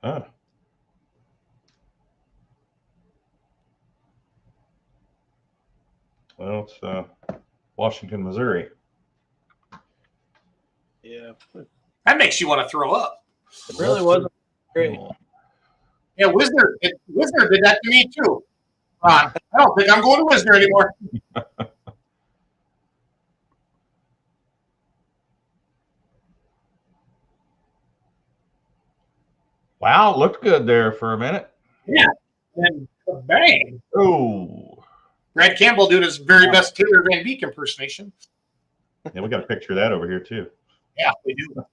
Huh. Well, it's Washington, Missouri. Yeah. That makes you want to throw up. It really wasn't great. Yeah, Wisner did that to me too. I don't think I'm going to Wisner anymore. Wow, looked good there for a minute. Yeah. And bang. Oh. Brad Campbell doing his very best Taylor Van Beek impersonation. Yeah, we got a picture of that over here too. Yeah, we do.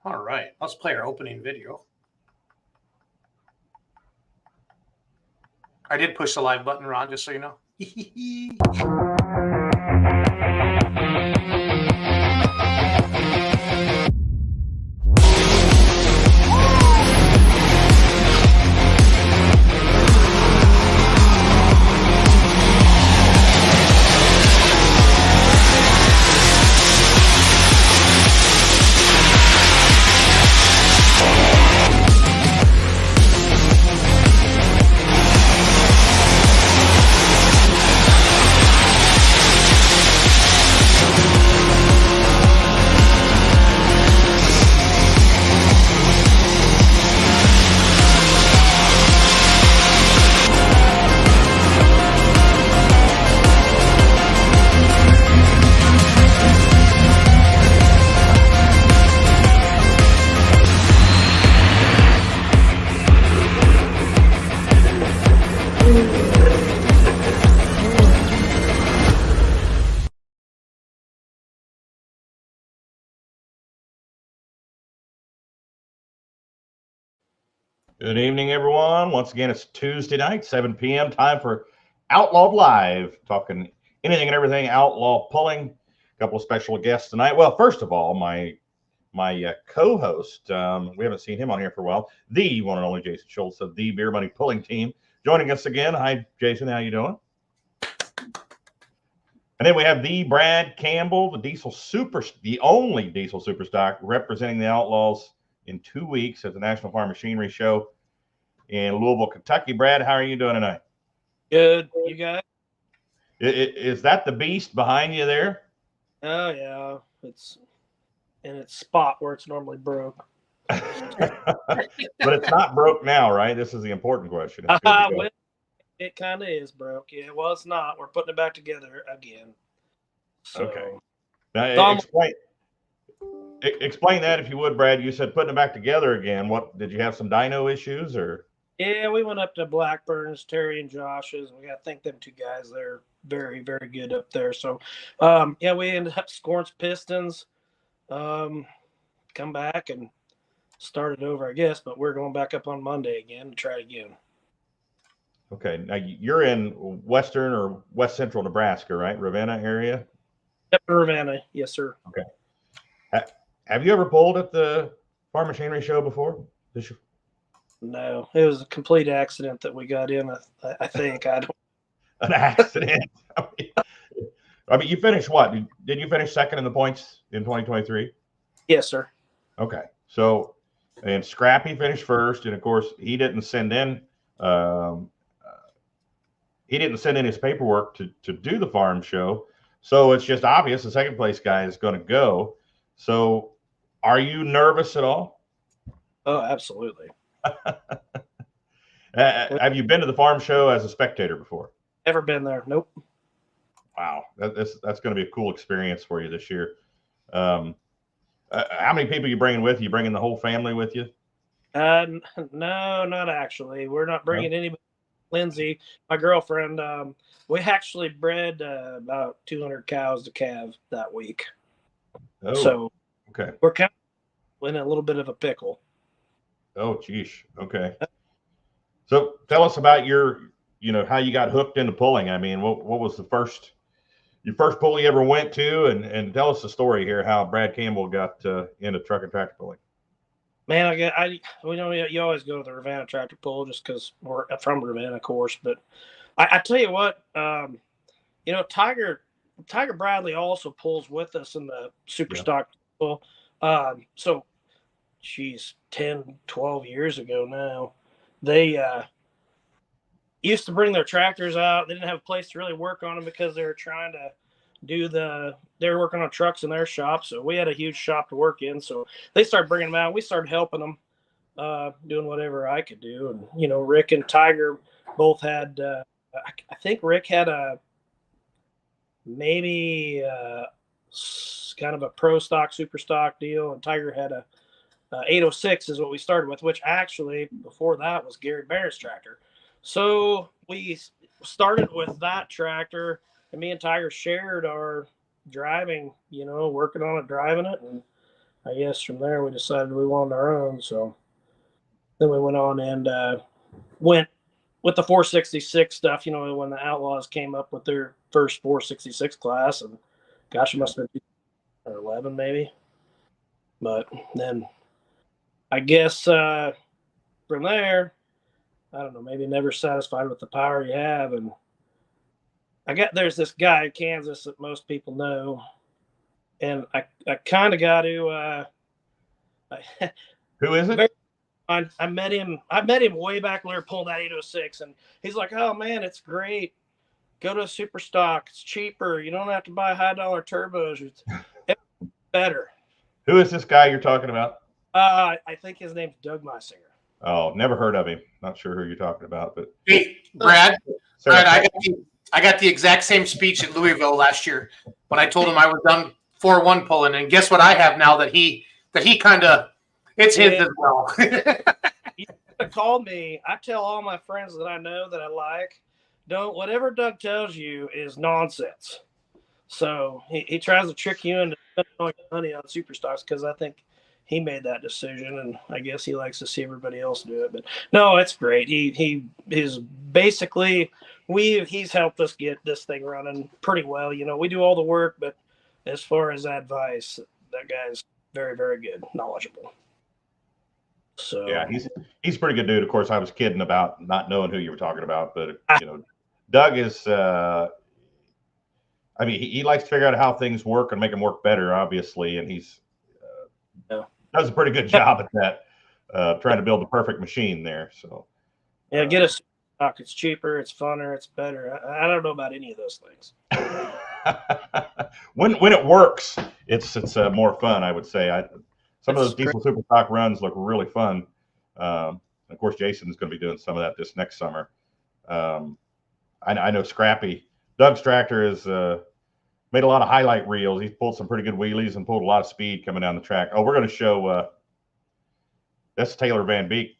All right, let's play our opening video. I did push the live button, Ron, just so you know. Good evening, everyone. Once again, it's Tuesday night, 7 p.m. Time for Outlawed Live, talking anything and everything outlaw pulling. A couple of special guests tonight. Well, first of all, my co-host, we haven't seen him on here for a while, the one and only Jason Schultz of the Beer Money Pulling Team, joining us again. Hi, Jason. How you doing? And then we have the Brad Campbell, the only Diesel Super Stock, representing the Outlaws in 2 weeks at the National Farm Machinery Show in Louisville, Kentucky. Brad, how are you doing tonight? Good. You guys? Is that the beast behind you there? Oh, yeah. It's in its spot where it's normally broke. But it's not broke now, right? This is the important question. It's good to go. It kind of is broke. Yeah, well, it's not. We're putting it back together again. So, okay. Now, explain that if you would, Brad. You said putting it back together again. What did you have some dyno issues or? Yeah, we went up to Blackburn's, Terry and Josh's. We got to thank them two guys. They're very, very good up there. So, yeah, we ended up scoring some pistons, come back and start it over, I guess. But we're going back up on Monday again to try it again. Okay. Now you're in western or west central Nebraska, right? Ravenna area? Yep, Ravenna. Yes, sir. Okay. Have you ever pulled at the Farm Machinery Show before? No, it was a complete accident that we got in. I think I don't. An accident. I mean, you finished what? Did you finish second in the points in 2023? Yes, sir. Okay. So, and Scrappy finished first, and of course, he didn't send in his paperwork to do the farm show. So it's just obvious the second place guy is going to go. So, are you nervous at all? Oh, absolutely. Have you been to the farm show as a spectator before? Never been there. Nope. Wow, that's going to be a cool experience for you this year. How many people are you bringing with you? You bringing the whole family with you? No, not actually. We're not bringing anybody. Lindsay, my girlfriend, we actually bred about 200 cows to calve that week. Oh, so okay. We're kind of in a little bit of a pickle. Oh, geez. Okay. So tell us about how you got hooked into pulling. I mean, what was your first pull you ever went to, and tell us the story here, how Brad Campbell got into truck and tractor pulling. Man, you always go to the Ravenna tractor pull just because we're from Ravenna, of course. But I tell you what, Tiger Bradley also pulls with us in the super stock pull. So, geez, 10, 12 years ago now, they used to bring their tractors out. They didn't have a place to really work on them because they were trying to they were working on trucks in their shop. So we had a huge shop to work in. So they started bringing them out. We started helping them, doing whatever I could do. And, Rick and Tiger both had, I think Rick had maybe kind of a pro stock, super stock deal. And Tiger had a 806 is what we started with, which actually before that was Gary Barrett's tractor. So we started with that tractor, and me and Tiger shared our driving, working on it, driving it. And I guess from there we decided we wanted our own. So then we went on and went with the 466 stuff, when the Outlaws came up with their first 466 class. And gosh, it must have been 11 maybe. But then I guess from there, I don't know, maybe never satisfied with the power you have. And there's this guy in Kansas that most people know. And I kind of got to. Who is it? I met him way back when we were pulling that 806. And he's like, oh, man, it's great. Go to a super stock. It's cheaper. You don't have to buy high dollar turbos. It's better. Who is this guy you're talking about? I think his name's Doug Meisinger. Oh, never heard of him. Not sure who you're talking about, but hey, Brad, I got the exact same speech at Louisville last year when I told him I was done 4-1 pulling, and guess what I have now that he kind of it's his as well. He called me. I tell all my friends that I know that I like, whatever Doug tells you is nonsense. So he tries to trick you into spending money on super stocks because I think he made that decision, and I guess he likes to see everybody else do it. But no, it's great. He is basically he's helped us get this thing running pretty well. We do all the work, but as far as advice, that guy's very, very good, knowledgeable. So yeah, he's a pretty good dude. Of course, I was kidding about not knowing who you were talking about, but Doug is. He likes to figure out how things work and make them work better, obviously, and he's. Does a pretty good job at that, trying to build the perfect machine there. So, get a stock. It's cheaper, it's funner, it's better. I don't know about any of those things. when it works, it's more fun, I would say. Some of those diesel super stock runs look really fun. Of course, Jason's going to be doing some of that this next summer. I know Scrappy Doug's tractor is. Made a lot of highlight reels. He's pulled some pretty good wheelies and pulled a lot of speed coming down the track. Oh, we're going to show that's Taylor Van Beek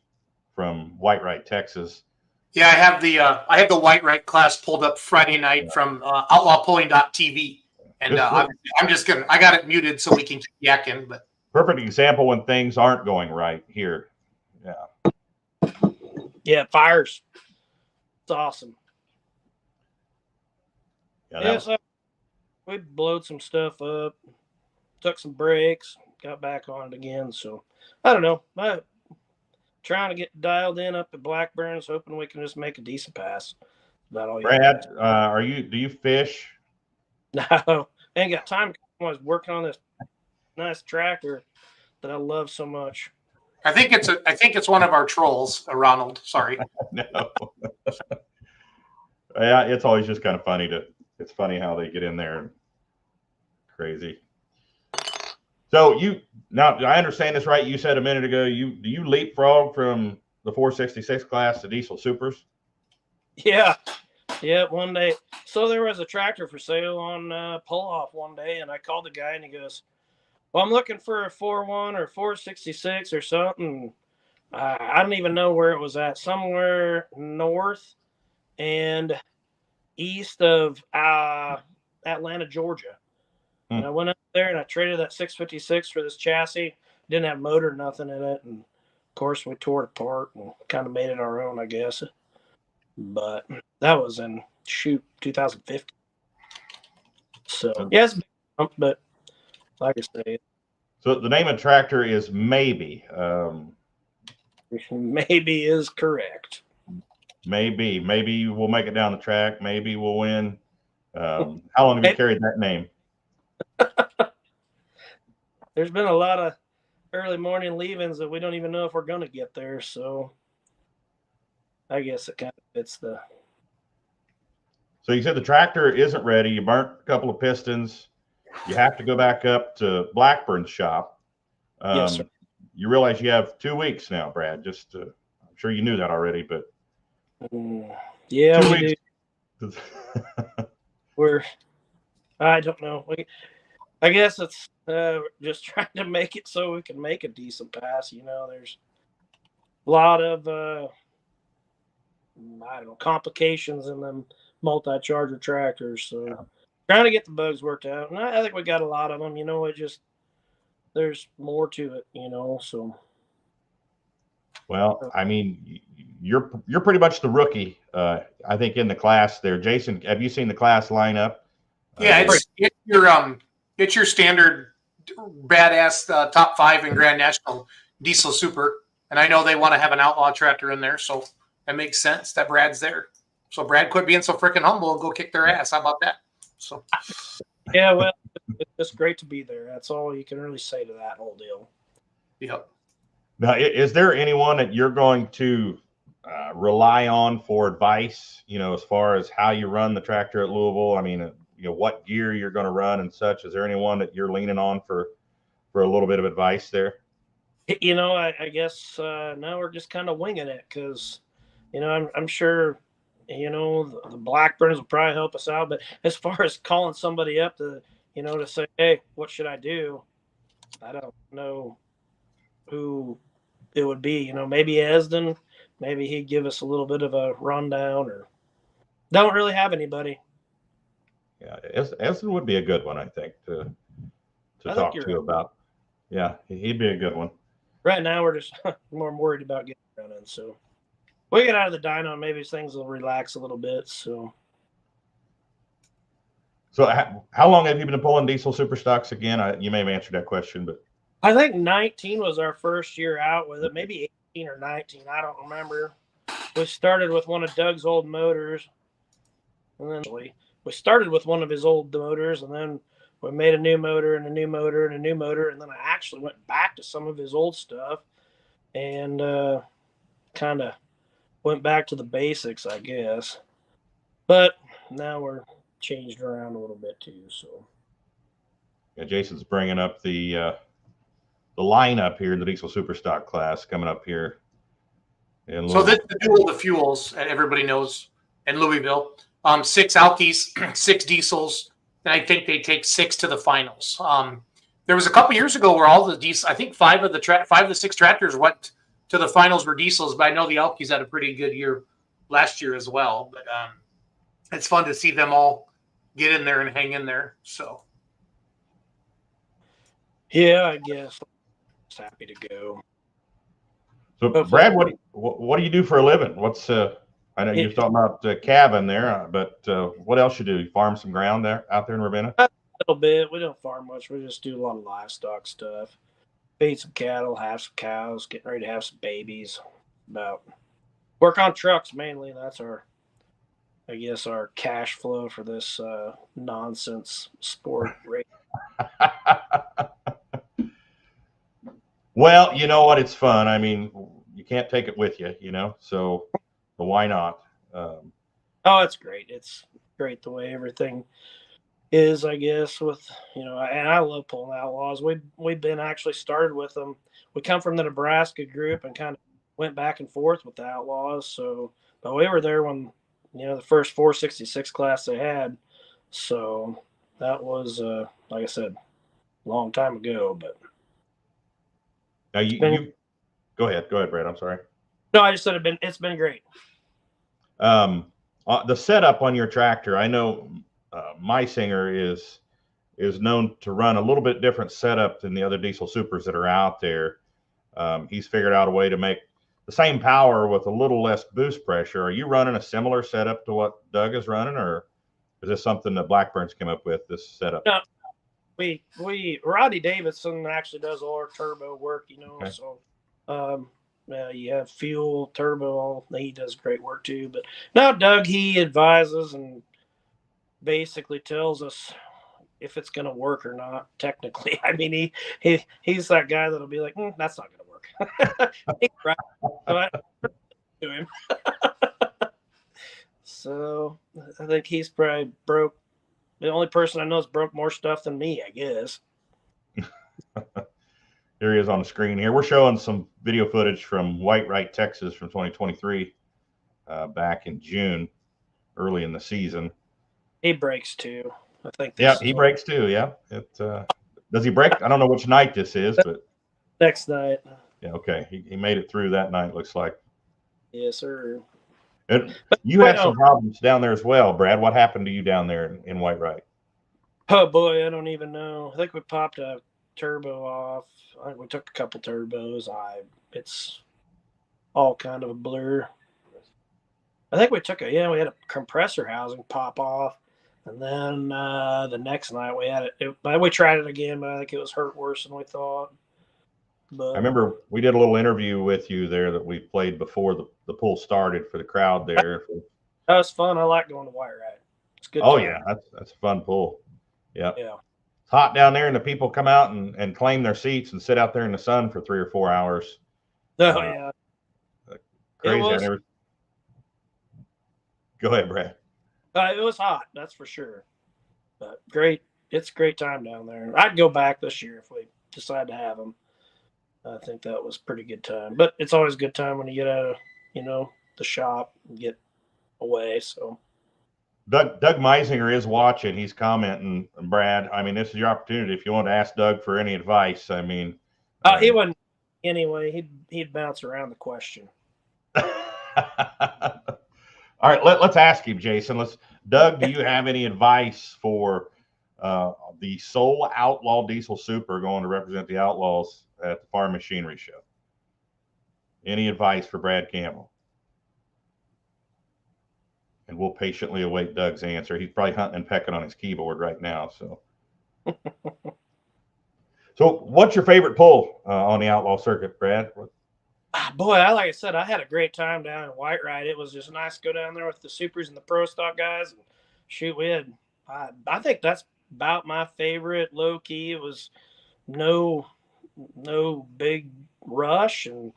from Whitewright, Texas. Yeah, I have the Whitewright class pulled up Friday night from outlawpulling.tv. And I got it muted so we can keep yakking. But perfect example when things aren't going right here. Yeah. Yeah, it fires. It's awesome. Yeah, we blowed some stuff up, took some breaks, got back on it again. So I don't know. I'm trying to get dialed in up at Blackburns, hoping we can just make a decent pass. About all. Brad, do you fish? No, ain't got time. I was working on this nice tractor that I love so much. I think it's one of our trolls, Ronald. Sorry. No. Yeah, it's always just kind of funny it's funny how they get in there and crazy. So I understand this right. You said a minute ago, do you leapfrog from the 466 class to diesel supers? Yeah. One day. So there was a tractor for sale on pull off one day. And I called the guy and he goes, well, I'm looking for a 4.1 or 466 or something. I don't even know where it was at, somewhere north and east of Atlanta, Georgia. And I went up there and I traded that 656 for this chassis. Didn't have motor, nothing in it. And of course, we tore it apart and kind of made it our own, I guess. But that was in 2015. So, yes, but like I say, So the name of the tractor is Maybe. Maybe is correct. Maybe we'll make it down the track. Maybe we'll win. How long have you carried that name? There's been a lot of early morning leavings that we don't even know if we're going to get there. So I guess it kind of fits the. So you said the tractor isn't ready. You burnt a couple of pistons. You have to go back up to Blackburn's shop. Yes, sir. You realize you have 2 weeks now, Brad. I'm sure you knew that already, but yeah, 2 we weeks. do. I don't know. I guess it's just trying to make it so we can make a decent pass. There's a lot of I don't know, complications in them multi-charger tractors. So trying to get the bugs worked out, and I think we got a lot of them. There's more to it. So. Well, I mean, you're pretty much the rookie, I think, in the class there. Jason, have you seen the class lineup? Yeah, it's your standard badass top 5 in Grand National Diesel Super, and I know they want to have an Outlaw tractor in there, so that makes sense that Brad's there. So Brad, quit being so freaking humble and go kick their ass. How about that? So, yeah, well, it's just great to be there. That's all you can really say to that whole deal. Yep. Now, is there anyone that you're going to rely on for advice, as far as how you run the tractor at Louisville? I mean, what gear you're going to run and such. Is there anyone that you're leaning on for a little bit of advice there? I guess now we're just kind of winging it because, I'm sure, the Blackburns will probably help us out. But as far as calling somebody up to say, hey, what should I do? I don't know who it would be. Maybe Esden. Maybe he'd give us a little bit of a rundown, or don't really have anybody. Yeah, Esden would be a good one, I think, to talk to you about. Yeah, he'd be a good one. Right now, we're just more worried about getting running. So we get out of the dyno, maybe things will relax a little bit. So how long have you been pulling diesel super stocks again? You may have answered that question, but I think 19 was our first year out with it. Maybe 18 or 19. I don't remember. We started with one of Doug's old motors, and then we started with one of his old motors, and then we made a new motor and a new motor and a new motor, and then I actually went back to some of his old stuff and kind of went back to the basics, I guess. But now we're changed around a little bit too. So yeah, Jason's bringing up the lineup here in the diesel super stock class coming up here. So this is the duel of the fuels, and everybody knows in Louisville. 6 alkies, 6 diesels, and I think they take 6 to the finals. There was a couple years ago where all the diesel, I think 5 of the 6 tractors went to the finals were diesels, but I know the alkies had a pretty good year last year as well. But it's fun to see them all get in there and hang in there. So yeah, I guess just happy to go. So Brad, what do you do for a living? What's I know you're talking about cabin there, but what else you do? You farm some ground out there in Ravenna? A little bit. We don't farm much. We just do a lot of livestock stuff. Feed some cattle, have some cows, getting ready to have some babies. Work on trucks mainly. That's our cash flow for this nonsense sport. Well, you know what? It's fun. I mean, you can't take it with you, so why not? Oh, it's great. It's great the way everything is, I guess, with, and I love pulling Outlaws. We've been actually started with them. We come from the Nebraska group and kind of went back and forth with the Outlaws. So, but we were there when, the first 466 class they had. So that was, like I said, a long time ago, but. Now you go ahead, Brad. I'm sorry. No, I just said it's been great. The setup on your tractor, I know my Singer is known to run a little bit different setup than the other diesel supers that are out there. He's figured out a way to make the same power with a little less boost pressure. Are you running a similar setup to what Doug is running, or is this something that Blackburn's came up with, this setup? No, Rodney Davidson actually does all our turbo work, Okay. so you have fuel, turbo, he does great work too. But now Doug, he advises and basically tells us if it's going to work or not. Technically, I mean, he's that guy that'll be like, that's not going to work. He's right. So I to him. So I think he's probably broke. The only person I know has broke more stuff than me, I guess. Here he is on the screen here. We're showing some video footage from Whitewright, Texas from 2023, back in June, early in the season. He breaks too. I think. Yeah, he breaks too. Yeah. Does he break? I don't know which night this is, but next night. Yeah. Okay. He made it through that night. Looks like. Yes, sir. You had some problems down there as well, Brad. What happened to you down there in Whitewright? Oh boy, I don't even know. I think we popped a turbo off. I think we took a couple turbos. It's all kind of a blur. I think we had a compressor housing pop off, and then the next night we had we tried it again, but I think it was hurt worse than we thought. But I remember we did a little interview with you there that we played before the pool started for the crowd there. That was fun. I like going to Whitewright. It's good. Oh yeah, that's a fun pool. Yeah. Yeah. It's hot down there, and the people come out and claim their seats and sit out there in the sun for 3 or 4 hours. Oh yeah. Crazy. Go ahead, Brad. It was hot, that's for sure. But great. It's a great time down there. I'd go back this year if we decide to have them. I think that was a pretty good time. But it's always a good time when you get out of, the shop and get away. So Doug Meisinger is watching. He's commenting, Brad. I mean, this is your opportunity. If you want to ask Doug for any advice, I mean, he wouldn't anyway. He'd bounce around the question. All right, let's ask him, Jason. Doug, do you have any advice for the sole Outlaw Diesel Super going to represent the Outlaws at the Farm Machinery Show? Any advice for Brad Campbell? And we'll patiently await Doug's answer. He's probably hunting and pecking on his keyboard right now. So what's your favorite pull on the Outlaw circuit, Brad? Boy, like I said, I had a great time down in Whitewright. It was just nice to go down there with the supers and the pro stock guys. And shoot, I think that's about my favorite. Low key, it was no big rush, and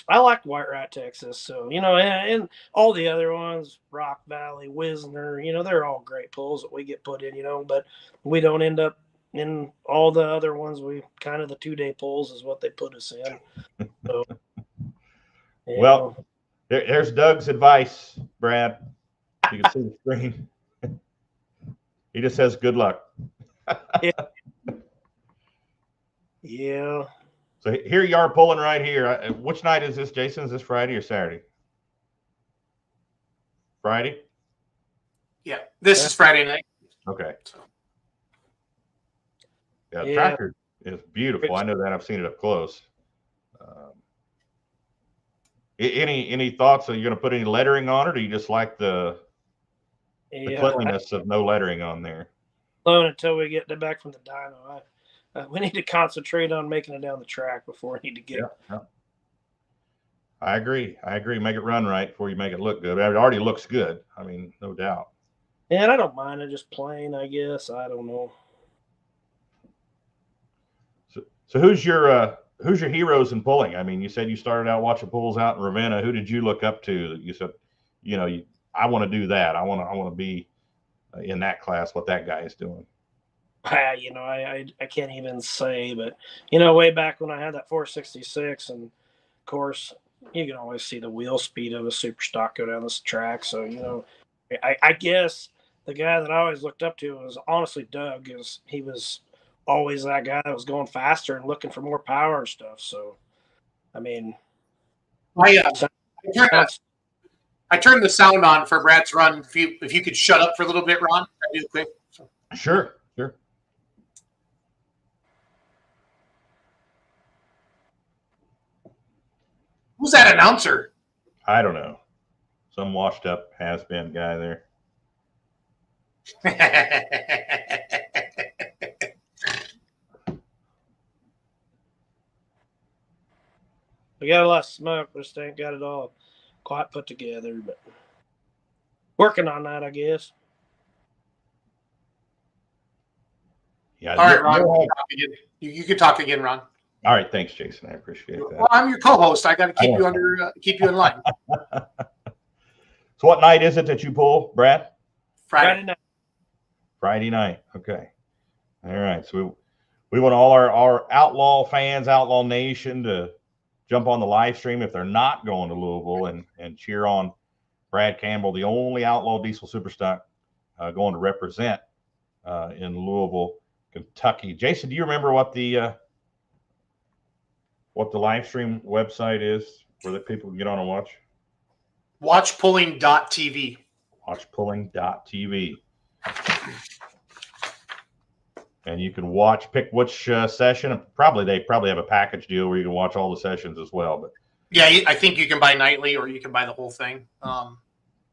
I liked Whitewright, Texas. So and all the other ones, Rock Valley, Wisner, they're all great pulls that we get put in. But we don't end up in all the other ones. We kind of the 2-day pulls is what they put us in. So. Yeah. Well, there's Doug's advice, Brad. You can see the screen. He just says, good luck. Yeah. So here you are pulling right here. Which night is this, Jason? Is this Friday or Saturday? Friday? Yeah, this is Friday night. Okay. Yeah, the tractor is beautiful. I know that. I've seen it up close. Any thoughts? Are you going to put any lettering on it, or do you just like the cleanliness of no lettering on there? Until we get back from the dyno, we need to concentrate on making it down the track before we need to get. Yeah. I agree. Make it run right before you make it look good. It already looks good. I mean, no doubt. And I don't mind it just plain. I guess I don't know. So who's your heroes in pulling? I mean, you said you started out watching pulls out in Ravenna. Who did you look up to that you said, I want to do that. I want to be in that class, what that guy is doing? I can't even say, but way back when I had that 466, and of course you can always see the wheel speed of a super stock go down this track. So I guess the guy that I always looked up to was honestly Doug, because he was always that guy that was going faster and looking for more power and stuff. So, I mean, I turned the sound on for Brad's run. If you could shut up for a little bit, Ron, I'd do quick. Sure. Who's that announcer? I don't know. Some washed up has-been guy there. We got a lot of smoke, but just ain't got it all quite put together. But working on that, I guess. Yeah. All right, Ron. You can talk again, Ron. All right. Thanks, Jason. I appreciate that. Well, I'm your co-host. I got to keep you in line. So what night is it that you pull, Brad? Friday night. Friday night. Okay. All right. So we want all our Outlaw fans, Outlaw Nation, to jump on the live stream if they're not going to Louisville and cheer on Brad Campbell, the only Outlaw Diesel Super Stock going to represent in Louisville, Kentucky. Jason, do you remember what the live stream website is where the people can get on and watch? Watchpulling.tv. Watchpulling.tv. And you can pick which session. They probably have a package deal where you can watch all the sessions as well. But yeah, I think you can buy nightly or you can buy the whole thing.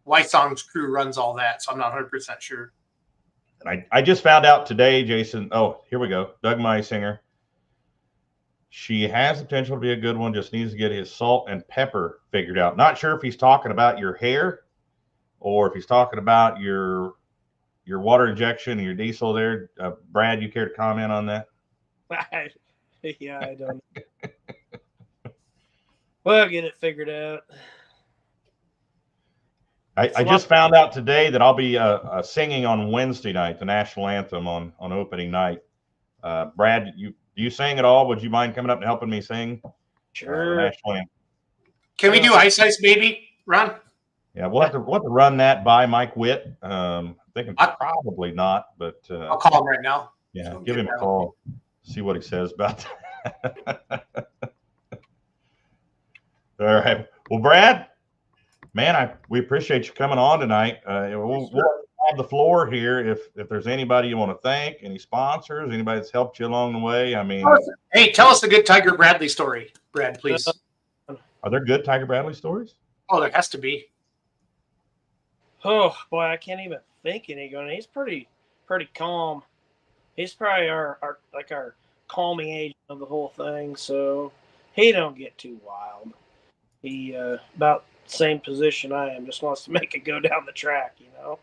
White Song's crew runs all that, so I'm not 100% sure. And I just found out today, Jason. Oh, here we go. Doug Meisinger. She has the potential to be a good one. Just needs to get his salt and pepper figured out. Not sure if he's talking about your hair or if he's talking about your water injection and your diesel there. Brad, you care to comment on that? Yeah, I don't. We'll get it figured out. I just found out today that I'll be singing on Wednesday night, the national anthem on opening night. Brad, do you sing at all? Would you mind coming up and helping me sing? Sure. The national anthem? Can we do Ice Ice Baby, Ron? Yeah, we'll have to run that by Mike Witt. I'm thinking probably not, but I'll call him right now. Yeah, give him a call, see what he says about that. All right. Well, Brad, man, we appreciate you coming on tonight. We'll have the floor here if there's anybody you want to thank, any sponsors, anybody that's helped you along the way. I mean, hey, tell us a good Tiger Bradley story, Brad, please. Are there good Tiger Bradley stories? Oh, there has to be. Oh boy, I can't even think any good. He's pretty calm. He's probably our calming agent of the whole thing. So he don't get too wild. He about the same position I am, just wants to make it go down the track, you know.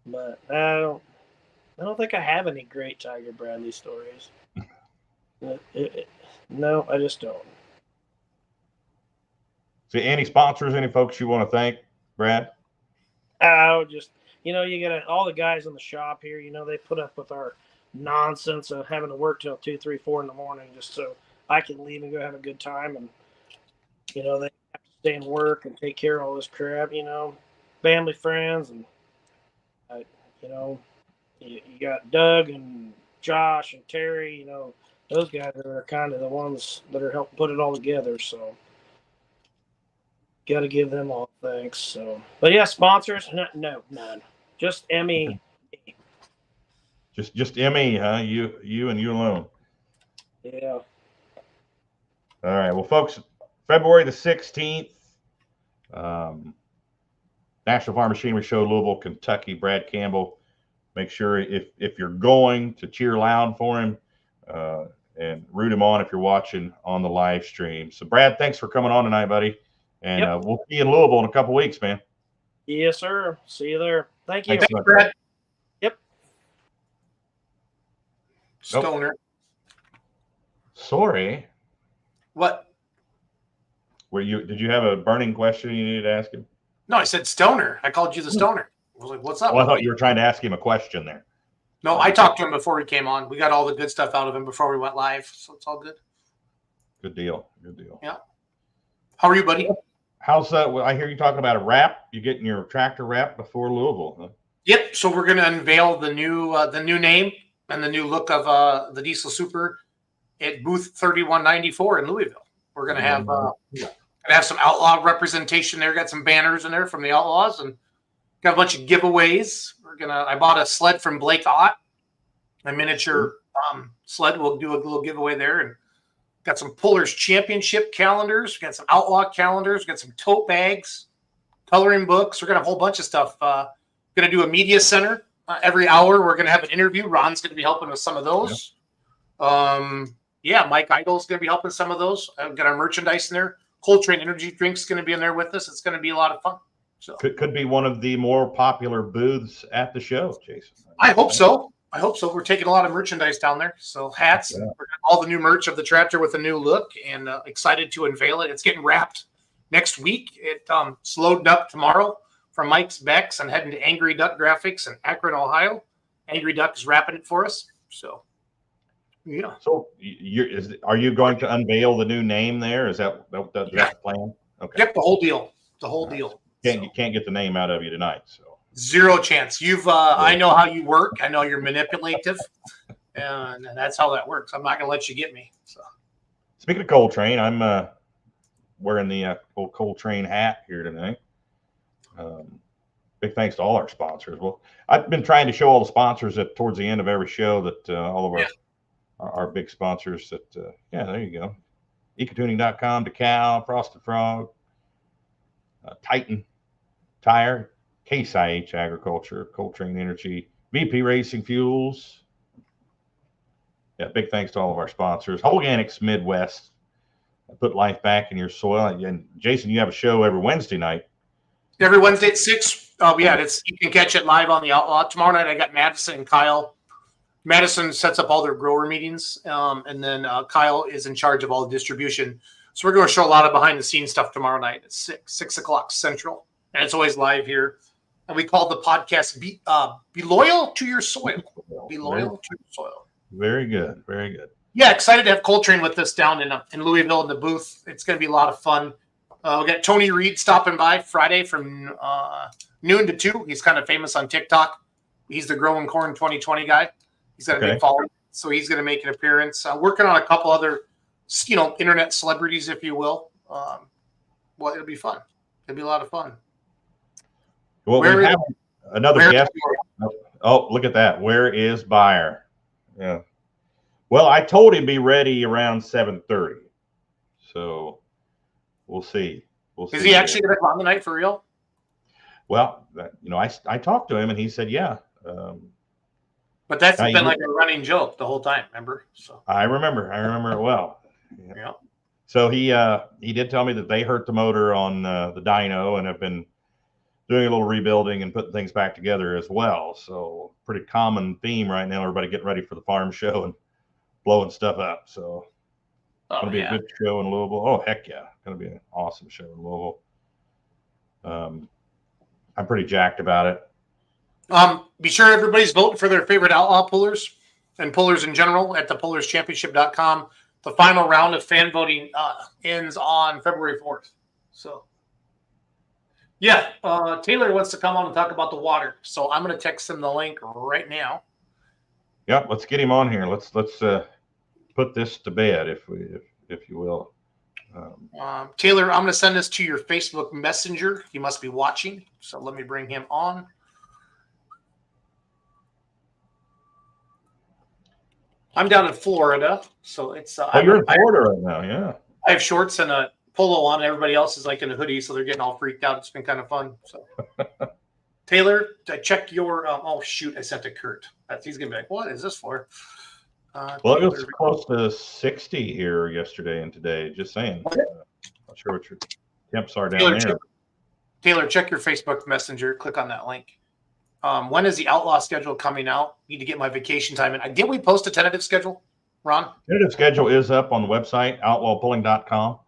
But I don't think I have any great Tiger Bradley stories. No, I just don't. So any sponsors, any folks you want to thank, Brad? Just, you got all the guys in the shop here, they put up with our nonsense of having to work till 2, 3, 4 in the morning just so I can leave and go have a good time. And, they have to stay and work and take care of all this crap, family, friends. And, you got Doug and Josh and Terry, those guys are kind of the ones that are helping put it all together. So, got to give them all thanks. So, but yeah, sponsors, no, none. Just Emmy. Just Emmy, huh? You and you alone. Yeah. All right. Well, folks, February the 16th, National Farm Machinery Show, Louisville, Kentucky. Brad Campbell. Make sure if you're going to cheer loud for him and root him on if you're watching on the live stream. So, Brad, thanks for coming on tonight, buddy. And we'll see you in Louisville in a couple weeks, man. Yes, sir. See you there. Thank you. Thanks, Brad. Yep. Stoner. Nope. Sorry. What? Did you have a burning question you needed to ask him? No, I said Stoner. I called you the Stoner. I was like, what's up? Well, I thought you were trying to ask him a question there. No, I talked to him before he came on. We got all the good stuff out of him before we went live, so it's all good. Good deal. Yeah. How are you, buddy? How's that? Well, I hear you talking about a wrap. You getting your tractor wrap before Louisville? Huh? Yep. So we're going to unveil the new name and the new look of the Diesel Super at booth 3194 in Louisville. We're going to have some Outlaw representation there. Got some banners in there from the Outlaws and got a bunch of giveaways. I bought a sled from Blake Ott, a miniature sled. We'll do a little giveaway there, and got some Pullers Championship calendars. We got some Outlaw calendars. We got some tote bags, coloring books. We're gonna have a whole bunch of stuff. Gonna do a media center every hour. We're gonna have an interview. Ron's gonna be helping with some of those. yeah, Mike Idle's going to be helping some of those. I've got our merchandise in there. Coltrane Energy Drink's going to be in there with us. It's going to be a lot of fun. So could be one of the more popular booths at the show, Jason. I hope so. We're taking a lot of merchandise down there. So hats, Yeah. all the new merch of the tractor with a new look, and excited to unveil it. It's getting wrapped next week. It's loading up tomorrow from Mike's Becks and heading to Angry Duck Graphics in Akron, Ohio. Angry Duck is wrapping it for us. So, yeah. So are you going to unveil the new name there? Is that the plan? Okay. Yep, the whole deal. The whole deal. You can't get the name out of you tonight. So zero chance. I know how you work. I know you're manipulative, and that's how that works. I'm not going to let you get me. So, speaking of Coltrane, I'm wearing the old Coltrane hat here tonight. Big thanks to all our sponsors. Well, I've been trying to show all the sponsors towards the end of every show that all of our big sponsors that there you go. Ecotuning.com, DeKalb, Frosted Frog, Titan Tire, Case IH Agriculture, Coltrane Energy, VP Racing Fuels. Yeah, big thanks to all of our sponsors. Organics Midwest, put life back in your soil. And Jason, you have a show every Wednesday night. Every Wednesday at 6. You can catch it live on the Outlaw. Tomorrow night I got Madison and Kyle. Madison sets up all their grower meetings, and then Kyle is in charge of all the distribution. So we're going to show a lot of behind the scenes stuff tomorrow night at 6 o'clock Central. And it's always live here. And we call the podcast Be Loyal to Your Soil. Be Loyal to Your Soil. Very good. Very good. Yeah, excited to have Coltrane with us down in Louisville in the booth. It's going to be a lot of fun. We got Tony Reed stopping by Friday from noon to 2. He's kind of famous on TikTok. He's the Growing Corn 2020 guy. He's got a big following, so he's going to make an appearance. Working on a couple other, internet celebrities, if you will. It'll be fun. It'll be a lot of fun. Well, we have another guest. Oh, look at that. Where is Beyer? Yeah. Well, I told him be ready around 7:30. So we'll see. Is he actually going to come on tonight for real? Well, I talked to him and he said, yeah. But that's been like a running joke the whole time, remember? So I remember it well. Yeah. So he did tell me that they hurt the motor on the dyno and have been doing a little rebuilding and putting things back together as well. So pretty common theme right now. Everybody getting ready for the farm show and blowing stuff up. So it's going to be a good show in Louisville. Oh, heck yeah. Going to be an awesome show in Louisville. I'm pretty jacked about it. Be sure everybody's voting for their favorite outlaw pullers and pullers in general at thepullerchampionship.com. The final round of fan voting ends on February 4th. So, yeah, Taylor wants to come on and talk about the water. So I'm going to text him the link right now. Yeah, let's get him on here. Let's put this to bed, if you will. Taylor, I'm going to send this to your Facebook Messenger. He must be watching. So let me bring him on. I'm down in Florida, so it's. You're in Florida right now, yeah. I have shorts and a polo on. Everybody else is like in a hoodie, so they're getting all freaked out. It's been kind of fun. So, Taylor, check your. Oh shoot! I sent to Kurt. He's gonna be like, "What is this for?" Well, Taylor, it was close to 60 here yesterday and today. Just saying. Not sure what your temps are down there. Taylor, check your Facebook Messenger. Click on that link. When is the Outlaw schedule coming out? Need to get my vacation time in. Didn't we post a tentative schedule, Ron? Tentative schedule is up on the website, outlawpulling.com.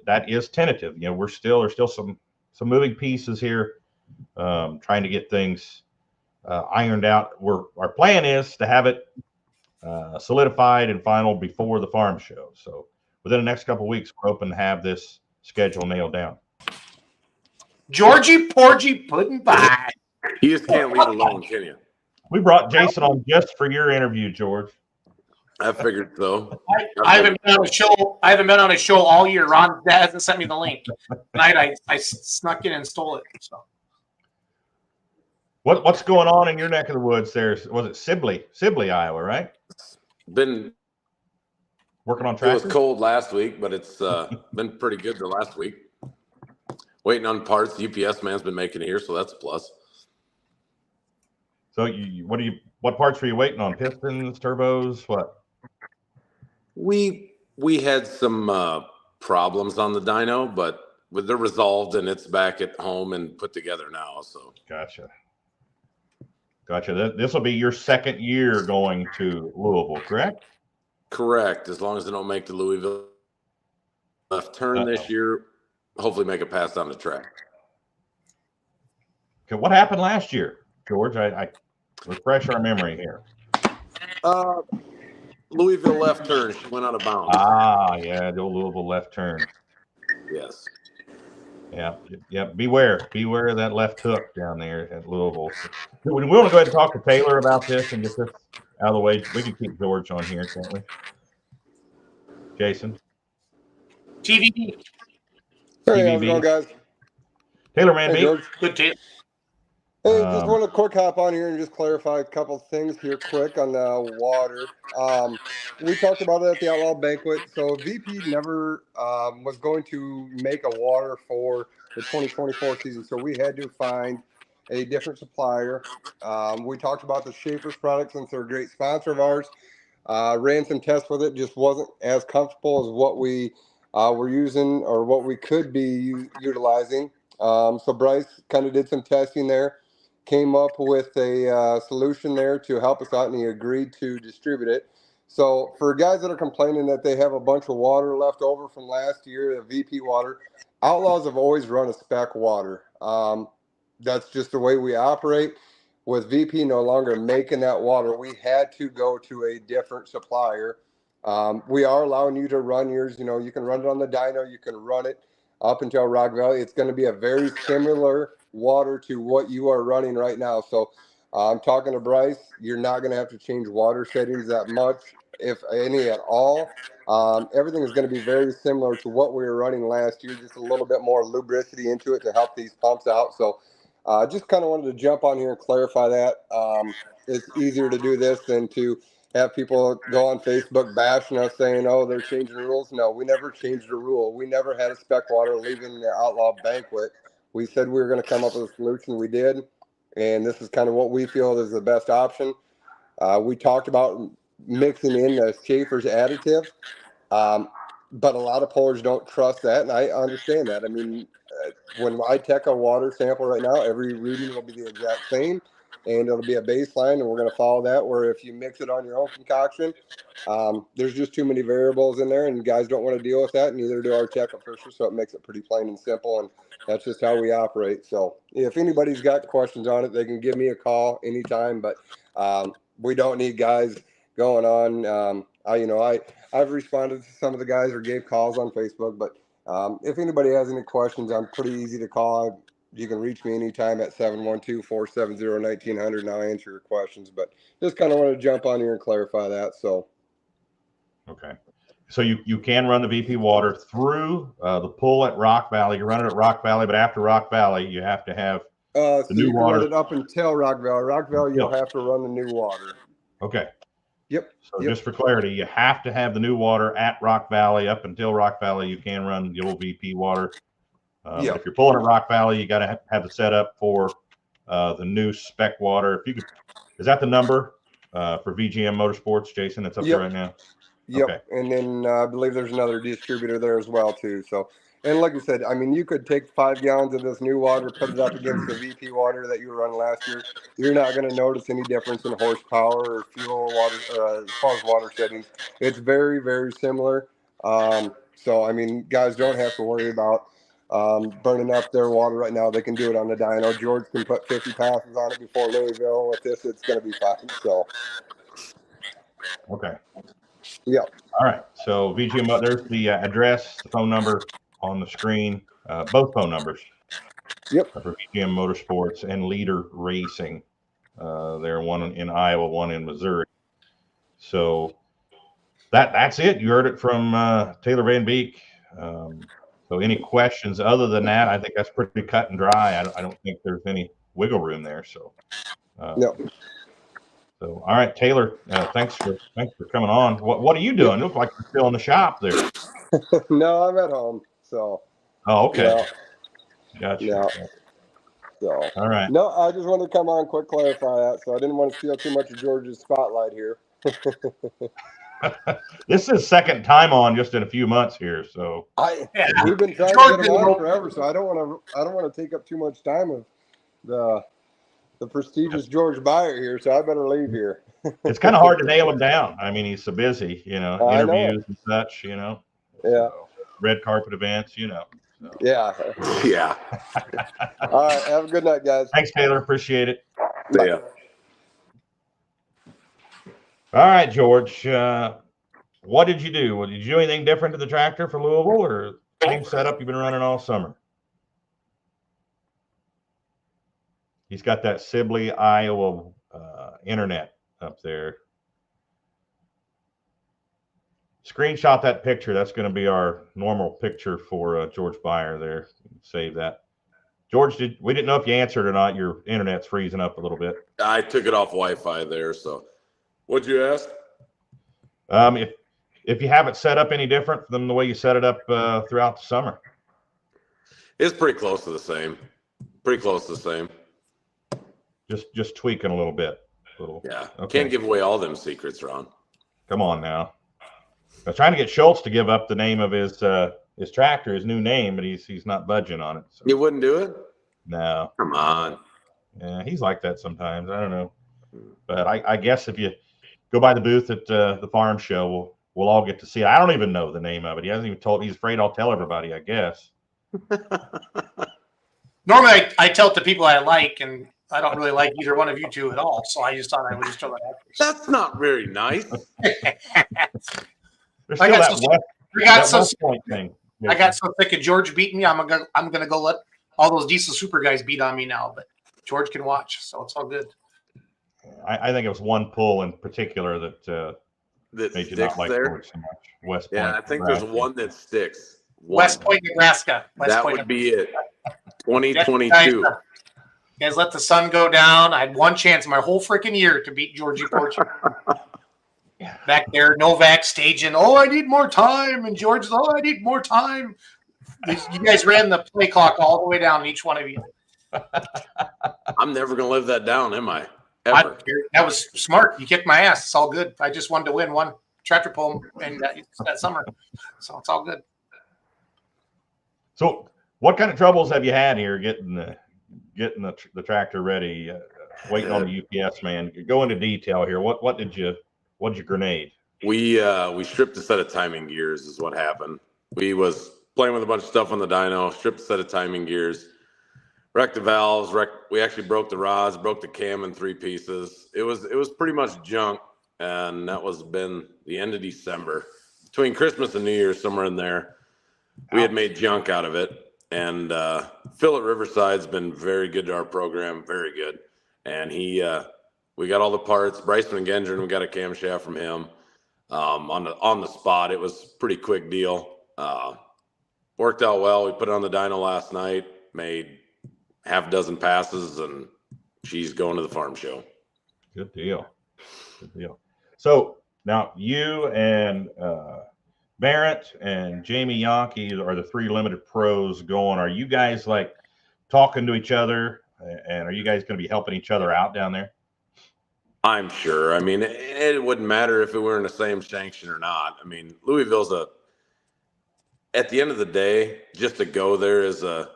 That is tentative. There's still some moving pieces here, trying to get things ironed out. Our plan is to have it solidified and final before the farm show. So within the next couple of weeks, we're hoping to have this schedule nailed down. Georgie Porgy Pudding Pie. You just can't leave it alone, can you? We brought Jason on just for your interview, George. I figured so. I haven't been on a show. I haven't been on a show all year. Ron hasn't sent me the link. Tonight I snuck in and stole it. So. What's going on in your neck of the woods there? Was it Sibley, Iowa, right? Been working on tractors? It was cold last week, but it's been pretty good the last week. Waiting on parts. The UPS man's been making it here, so that's a plus. So what parts were you waiting on? Pistons, turbos, what? We had some problems on the dyno, but they're resolved and it's back at home and put together now. So Gotcha. This will be your second year going to Louisville, correct? correct. As long as they don't make the Louisville left turn this year, hopefully make it pass down the track. Okay, what happened last year, George? I refresh our memory here. Louisville left turn. She went out of bounds. Yeah, the old Louisville left turn. Yes. Yeah. Beware of that left hook down there at Louisville. We want to go ahead and talk to Taylor about this and get this out of the way. We can keep George on here, can't we? Jason. TVB. Hey, how's it going, guys? Taylor, man. Hey, George. Good Taylor. Hey, just want to quick hop on here and just clarify a couple things here quick on the water. We talked about it at the Outlaw banquet. So VP never was going to make a water for the 2024 season. So we had to find a different supplier. We talked about the Schaefer's product since they're a great sponsor of ours. Ran some tests with it, just wasn't as comfortable as what we were using or what we could be utilizing. So Bryce kind of did some testing there. Came up with a solution there to help us out, and he agreed to distribute it. So for guys that are complaining that they have a bunch of water left over from last year, the VP water, Outlaws have always run a spec water. That's just the way we operate. With VP no longer making that water, we had to go to a different supplier. We are allowing you to run yours. You know, you can run it on the dyno, you can run it up until Rock Valley. It's going to be a very similar water to what you are running right now. So I'm talking to Bryce. You're not going to have to change water settings that much, if any at all. Everything is going to be very similar to what we were running last year, just a little bit more lubricity into it to help these pumps out. So just kind of wanted to jump on here and clarify that. It's easier to do this than to have people go on Facebook bashing us saying, oh, they're changing rules. No, we never changed a rule. We never had a spec water leaving the Outlaw banquet. We said we were going to come up with a solution. We did. And this is kind of what we feel is the best option. We talked about mixing in the Schaefer's additive. But a lot of pullers don't trust that. And I understand that. I mean, when I take a water sample right now, every reading will be the exact same. And it'll be a baseline, and we're going to follow that, where if you mix it on your own concoction, there's just too many variables in there, and guys don't want to deal with that, and neither do our tech officials, so it makes it pretty plain and simple, and that's just how we operate. So if anybody's got questions on it, they can give me a call anytime, but we don't need guys going on. I've responded to some of the guys or gave calls on Facebook, but if anybody has any questions, I'm pretty easy to call. You can reach me anytime at 712-470-1900, and I'll answer your questions. But just kind of want to jump on here and clarify that. So, okay. So you can run the VP water through the pull at Rock Valley. You run it at Rock Valley, but after Rock Valley, you have to have the so new you can water. run it up until Rock Valley. Rock Valley, you'll have to run the new water. Okay. Yep. So just for clarity, you have to have the new water at Rock Valley. Up until Rock Valley, you can run the old VP water. But if you're pulling at Rock Valley, you got to have the setup for the new spec water. If you could, is that the number for VGM Motorsports, Jason? That's up there right now. Yep. Okay. And then I believe there's another distributor there as well too. So, and like I said, I mean, you could take 5 gallons of this new water, put it up against the VP water that you were running last year. You're not going to notice any difference in horsepower or fuel water as far as water settings. It's very, very similar. So, I mean, guys don't have to worry about burning up their water right now. They can do it on the dyno. George can put 50 passes on it before Louisville. With this, it's going to be fine. So, okay. Yeah. All right. So VGM, there's the address, the phone number on the screen, both phone numbers. Yep. For VGM Motorsports and Leader Racing. There, one in Iowa, one in Missouri. So that's it. You heard it from Taylor Van Beek. So any questions other than that? I think that's pretty cut and dry. I don't think there's any wiggle room there. So no. So all right, Taylor, thanks for coming on. What are you doing? Look like you're still in the shop there. No, I'm at home. So. Oh, okay. Yeah. Gotcha. Yeah. So. All right. No, I just wanted to come on and quick clarify that. So I didn't want to steal too much of George's spotlight here. This is second time on just in a few months here. So we've been trying to get him on forever, so I don't want to take up too much time of the prestigious George Beyer here, so I better leave here. It's kind of hard to nail him down. I mean, he's so busy, interviews and such, Yeah. So, red carpet events, So. Yeah. Yeah. All right. Have a good night, guys. Thanks, Taylor. Appreciate it. See ya. All right, George. What did you do? Did you do anything different to the tractor for Louisville, or same setup you've been running all summer? He's got that Sibley, Iowa internet up there. Screenshot that picture. That's going to be our normal picture for George Beyer there. Save that. George, we didn't know if you answered or not. Your internet's freezing up a little bit. I took it off Wi-Fi there. So, what'd you ask? If you have it set up any different than the way you set it up throughout the summer. It's pretty close to the same. Pretty close to the same. Just tweaking a little bit. Yeah. Okay. Can't give away all them secrets, Ron. Come on now. I was trying to get Schultz to give up the name of his tractor, his new name, but he's not budging on it. So. You wouldn't do it? No. Come on. Yeah, he's like that sometimes. I don't know. But I guess if you go by the booth at the farm show, we'll all get to see it. I don't even know the name of it. He hasn't even told. He's afraid I'll tell everybody, I guess. Normally, I tell it to people I like, and I don't really like either one of you two at all. So I just thought I would just throw that out there. That's not very nice. There's still that point thing. I got so sick of George beating me. I'm gonna go let all those Diesel Super guys beat on me now. But George can watch, so it's all good. I think it was one pull in particular that made you not like George so much. West Point. Yeah, I think there's one that sticks. West Point, Nebraska. That would be it. 2022. Guys, let the sun go down. I had one chance my whole freaking year to beat Georgie Porcher. Back there, Novak staging, I need more time. And George's, I need more time. You guys ran the play clock all the way down, each one of you. I'm never going to live that down, am I? Ever. That was smart. You kicked my ass. It's all good. I just wanted to win one tractor pull and that summer. So it's all good. So what kind of troubles have you had here getting the tractor ready, waiting on the UPS man? Go into detail here. What did you grenade? We stripped a set of timing gears is what happened. We was playing with a bunch of stuff on the dyno, stripped a set of timing gears, wrecked the valves, we actually broke the rods, broke the cam in 3 pieces. It was pretty much junk, and that was been the end of December. Between Christmas and New Year's, somewhere in there, we had made junk out of it. And Phil at Riverside's been very good to our program, very good. And we got all the parts. Bryson Gendron, we got a camshaft from him on the spot. It was a pretty quick deal. Worked out well. We put it on the dyno last night, made half a dozen passes, and she's going to the farm show. Good deal. So now you and Barrett and Jamie Yankee are the 3 limited pros going. Are you guys like talking to each other, and are you guys going to be helping each other out down there? I'm sure. I mean, it wouldn't matter if it were in the same sanction or not. I mean, Louisville's at the end of the day, just to go there is a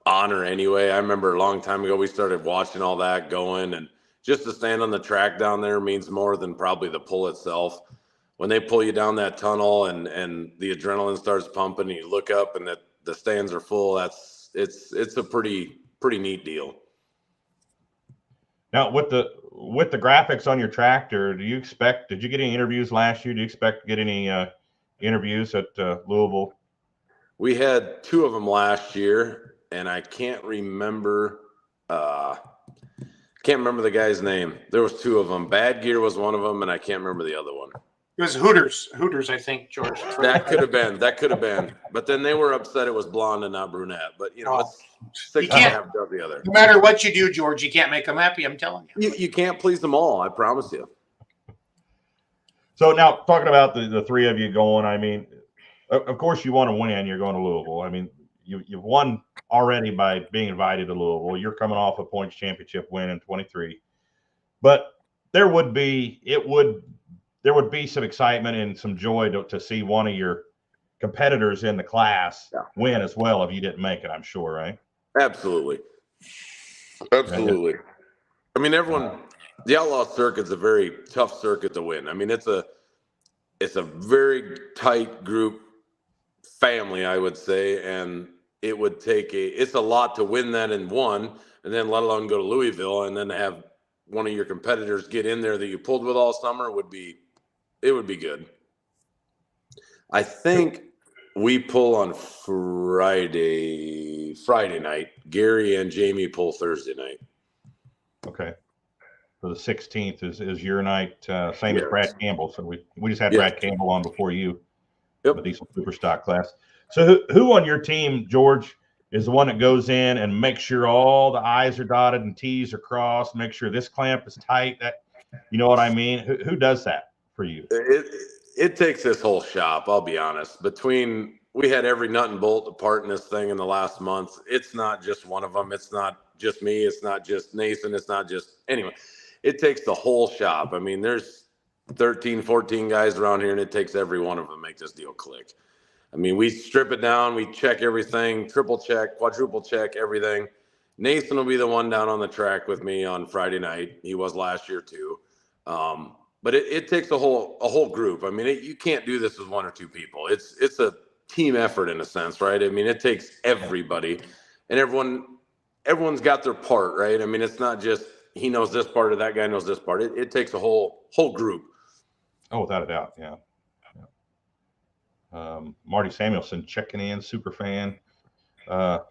honor anyway. I remember a long time ago we started watching all that going, and just to stand on the track down there means more than probably the pull itself. When they pull you down that tunnel and the adrenaline starts pumping and you look up and that the stands are full, it's a pretty neat deal. Now with the graphics on your tractor, did you get any interviews last year? Do you expect to get any interviews at Louisville? We had 2 of them last year, and I can't remember the guy's name. There was 2 of them. Bad Gear was one of them, and I can't remember the other one. It was Hooters, I think, George. That could have been. But then they were upset it was blonde and not brunette. But it's 6 and a half does the other. No matter what you do, George, you can't make them happy. I'm telling you. You can't please them all. I promise you. So now talking about the 3 of you going, I mean, of course you want to win. You're going to Louisville. I mean, you've won already by being invited to Louisville. You're coming off a points championship win in 23, but it would there would be some excitement and some joy to see one of your competitors in the class win as well if you didn't make it, I'm sure, right? Absolutely. Absolutely. I mean, the Outlaw circuit's a very tough circuit to win. I mean, it's a very tight group family, I would say, and it would take it's a lot to win that in one, and then let alone go to Louisville and then have one of your competitors get in there that you pulled with all summer would be good. I think we pull on Friday night. Gary and Jamie pull Thursday night. Okay. So the 16th is your night, same as Brad Campbell. So we just had Brad Campbell on before you, the Diesel Super Stock class. So who on your team, George, is the one that goes in and makes sure all the I's are dotted and T's are crossed, make sure this clamp is tight? That, you know what I mean? Who does that for you? It takes this whole shop, I'll be honest. We had every nut and bolt apart in this thing in the last month. It's not just one of them. It's not just me. It's not just Nathan. It's not just anyway. It takes the whole shop. I mean, there's 13, 14 guys around here, and it takes every one of them to make this deal click. I mean, we strip it down. We check everything, triple check, quadruple check, everything. Nathan will be the one down on the track with me on Friday night. He was last year too. But it takes a whole group. I mean, you can't do this with one or two people. It's a team effort in a sense, right? I mean, it takes everybody, and everyone's got their part, right? I mean, it's not just he knows this part or that guy knows this part. It takes a whole group. Oh, without a doubt, yeah. Marty Samuelson checking in, super fan.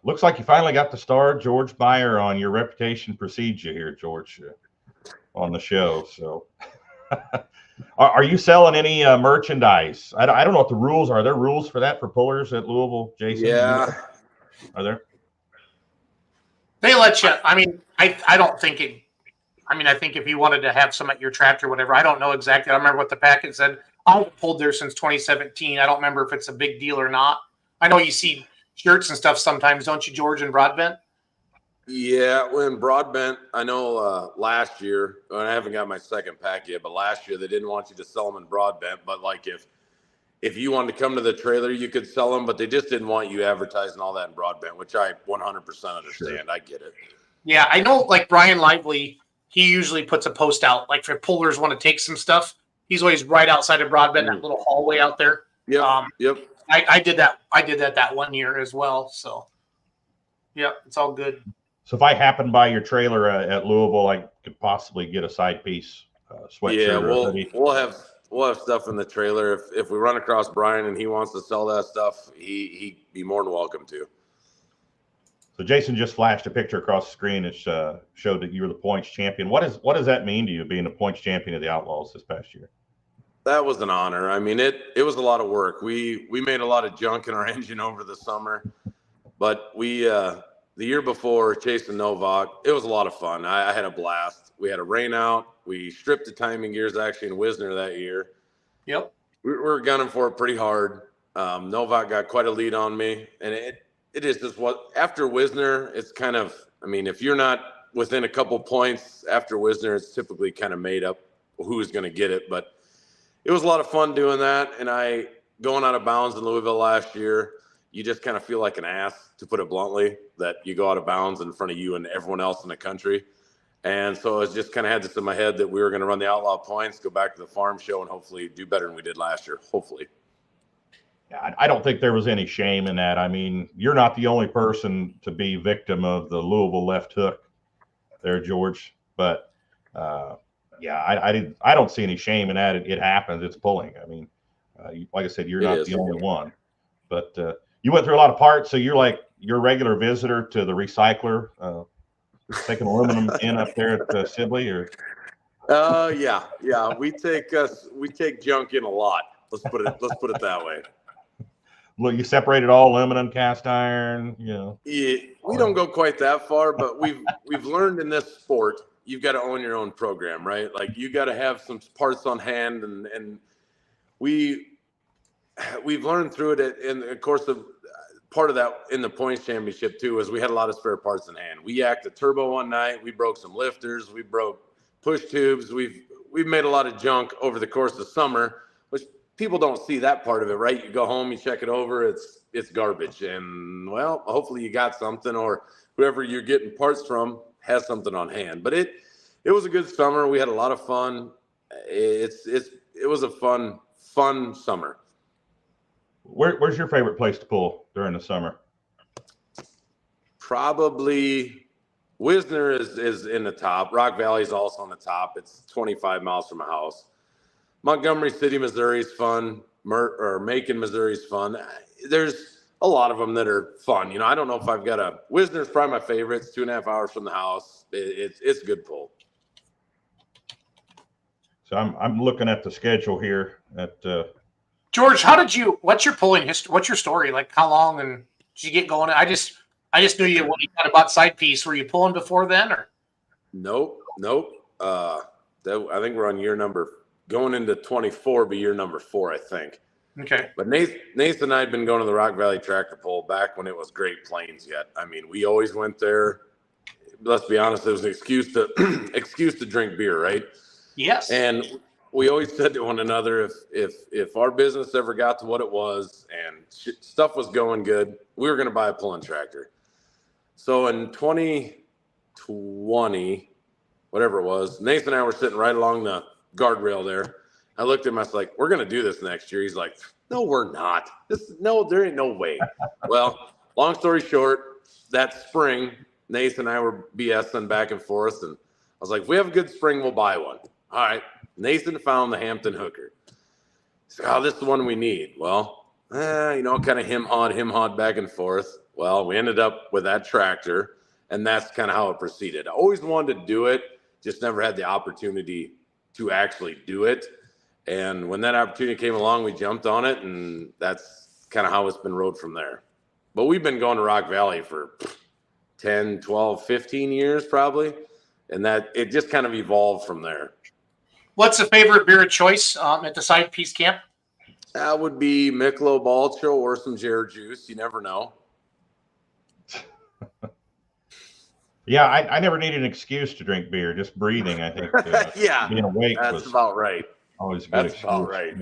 Looks like you finally got the star George Beyer on. Your reputation precedes you here, George, on the show. So, are you selling any merchandise? I don't know what the rules are. Are there rules for that for pullers at Louisville, Jason? Yeah. Are there? They let you. I mean, I don't think it. I mean, I think if you wanted to have some at your tractor or whatever, I don't know exactly. I don't remember what the packet said. I've pulled there since 2017. I don't remember if it's a big deal or not. I know you see shirts and stuff sometimes, don't you, George, in Broadbent? Yeah, when Broadbent, I know last year, and I haven't got my second pack yet, but last year they didn't want you to sell them in Broadbent. But like if you wanted to come to the trailer, you could sell them, but they just didn't want you advertising all that in Broadbent, which I 100% understand. Sure. I get it. Yeah, I know. Like Brian Lively, he usually puts a post out. Like if pullers want to take some stuff, he's always right outside of Broadbent, that little hallway out there. Yep. Yep. I did that. I did that one year as well. So, yeah, it's all good. So if I happen by your trailer at Louisville, I could possibly get a side piece sweatshirt. Yeah, we'll have stuff in the trailer. If we run across Brian and he wants to sell that stuff, he'd be more than welcome to. So Jason just flashed a picture across the screen. It showed that you were the points champion. What does that mean to you, being the points champion of the Outlaws this past year? That was an honor. I mean, it was a lot of work. We made a lot of junk in our engine over the summer, but the year before chasing Novak, it was a lot of fun. I had a blast. We had a rain out. We stripped the timing gears actually in Wisner that year. Yep. We were gunning for it pretty hard. Novak got quite a lead on me, and it is just what after Wisner, it's kind of, I mean, if you're not within a couple points after Wisner, it's typically kind of made up who's going to get it. But it was a lot of fun doing that. And going out of bounds in Louisville last year, you just kind of feel like an ass, to put it bluntly, that you go out of bounds in front of you and everyone else in the country. And so I just kind of had this in my head that we were going to run the Outlaw points, go back to the farm show, and hopefully do better than we did last year. Hopefully. I don't think there was any shame in that. I mean, you're not the only person to be victim of the Louisville left hook there, George. But I don't see any shame in that. It happens. It's pulling. I mean, like I said, you're not the only one. But you went through a lot of parts, so you're like your regular visitor to the recycler, taking aluminum in up there at Sibley, or? Yeah. We take junk in a lot. Let's put it that way. Look, you separated all aluminum, cast iron, you know. Yeah, we don't go quite that far, but we've learned in this sport, you've got to own your own program, right? Like you got to have some parts on hand, and we've learned through it. And of course, part of that in the points championship too is we had a lot of spare parts in hand. We yacked a turbo one night. We broke some lifters. We broke push tubes. We've we've made a lot of junk over the course of summer, which people don't see that part of it, right? You go home, you check it over, it's garbage. And, well, hopefully you got something, or whoever you're getting parts from has something on hand. But it was a good summer. We had a lot of fun. It was a fun summer. Where's your favorite place to pull during the summer? Probably Wisner is in the top. Rock Valley is also on the top. It's 25 miles from my house. Montgomery City, Missouri is fun. Macon, Missouri is fun. There's a lot of them that are fun. You know, I don't know if I've got a Wisner's probably my favorite. It's 2.5 hours from the house. It's a good pull. So I'm looking at the schedule here at George, what's your pulling history? What's your story? Like, how long and did you get going? I just knew you when you got about side piece. Were you pulling before then, or? Nope. I think we're on year number, going into 24, be year number 4, I think. Okay. But Nathan and I had been going to the Rock Valley Tractor Pull back when it was Great Plains yet. I mean, we always went there. Let's be honest, it was an excuse to drink beer, right? Yes. And we always said to one another, if our business ever got to what it was and stuff was going good, we were going to buy a pulling tractor. So in 2020, whatever it was, Nathan and I were sitting right along the guardrail there. I looked at him, I was like, we're going to do this next year. He's like, no, we're not. There ain't no way. Well, long story short, that spring, Nathan and I were BSing back and forth. And I was like, if we have a good spring, we'll buy one. All right. Nathan found the Hampton Hooker. He's like, oh, this is the one we need. Well, kind of him-hawed back and forth. Well, we ended up with that tractor, and that's kind of how it proceeded. I always wanted to do it, just never had the opportunity to actually do it. And when that opportunity came along, we jumped on it, and that's kind of how it's been rode from there. But we've been going to Rock Valley for 10, 12, 15 years probably, and that it just kind of evolved from there. What's the favorite beer of choice at the side piece camp? That would be Michelob Ultra or some Jared juice. You never know. Yeah, I never needed an excuse to drink beer. Just breathing, I think. Yeah, being awake that's about right. Always a good That's about right.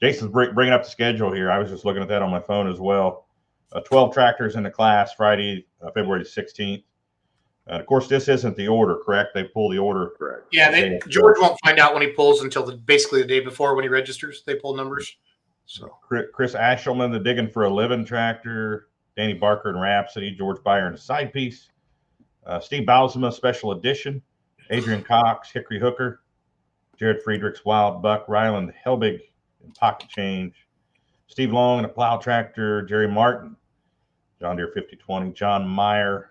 Jason's bringing up the schedule here. I was just looking at that on my phone as well. 12 tractors in the class Friday, February 16th. Of course, this isn't the order, correct? They pull the order. Correct. Yeah, George won't find out when he pulls until basically the day before when he registers. They pull numbers. So Chris Ashelman, the Digging for a Living tractor. Danny Barker and Rhapsody. George Beyer and a side piece. Steve Bausema, Special Edition. Adrian Cox, Hickory Hooker. Jared Friedrichs, Wild Buck. Ryland Helbig and Pocket Change. Steve Long and a plow tractor. Jerry Martin, John Deere 5020. John Meyer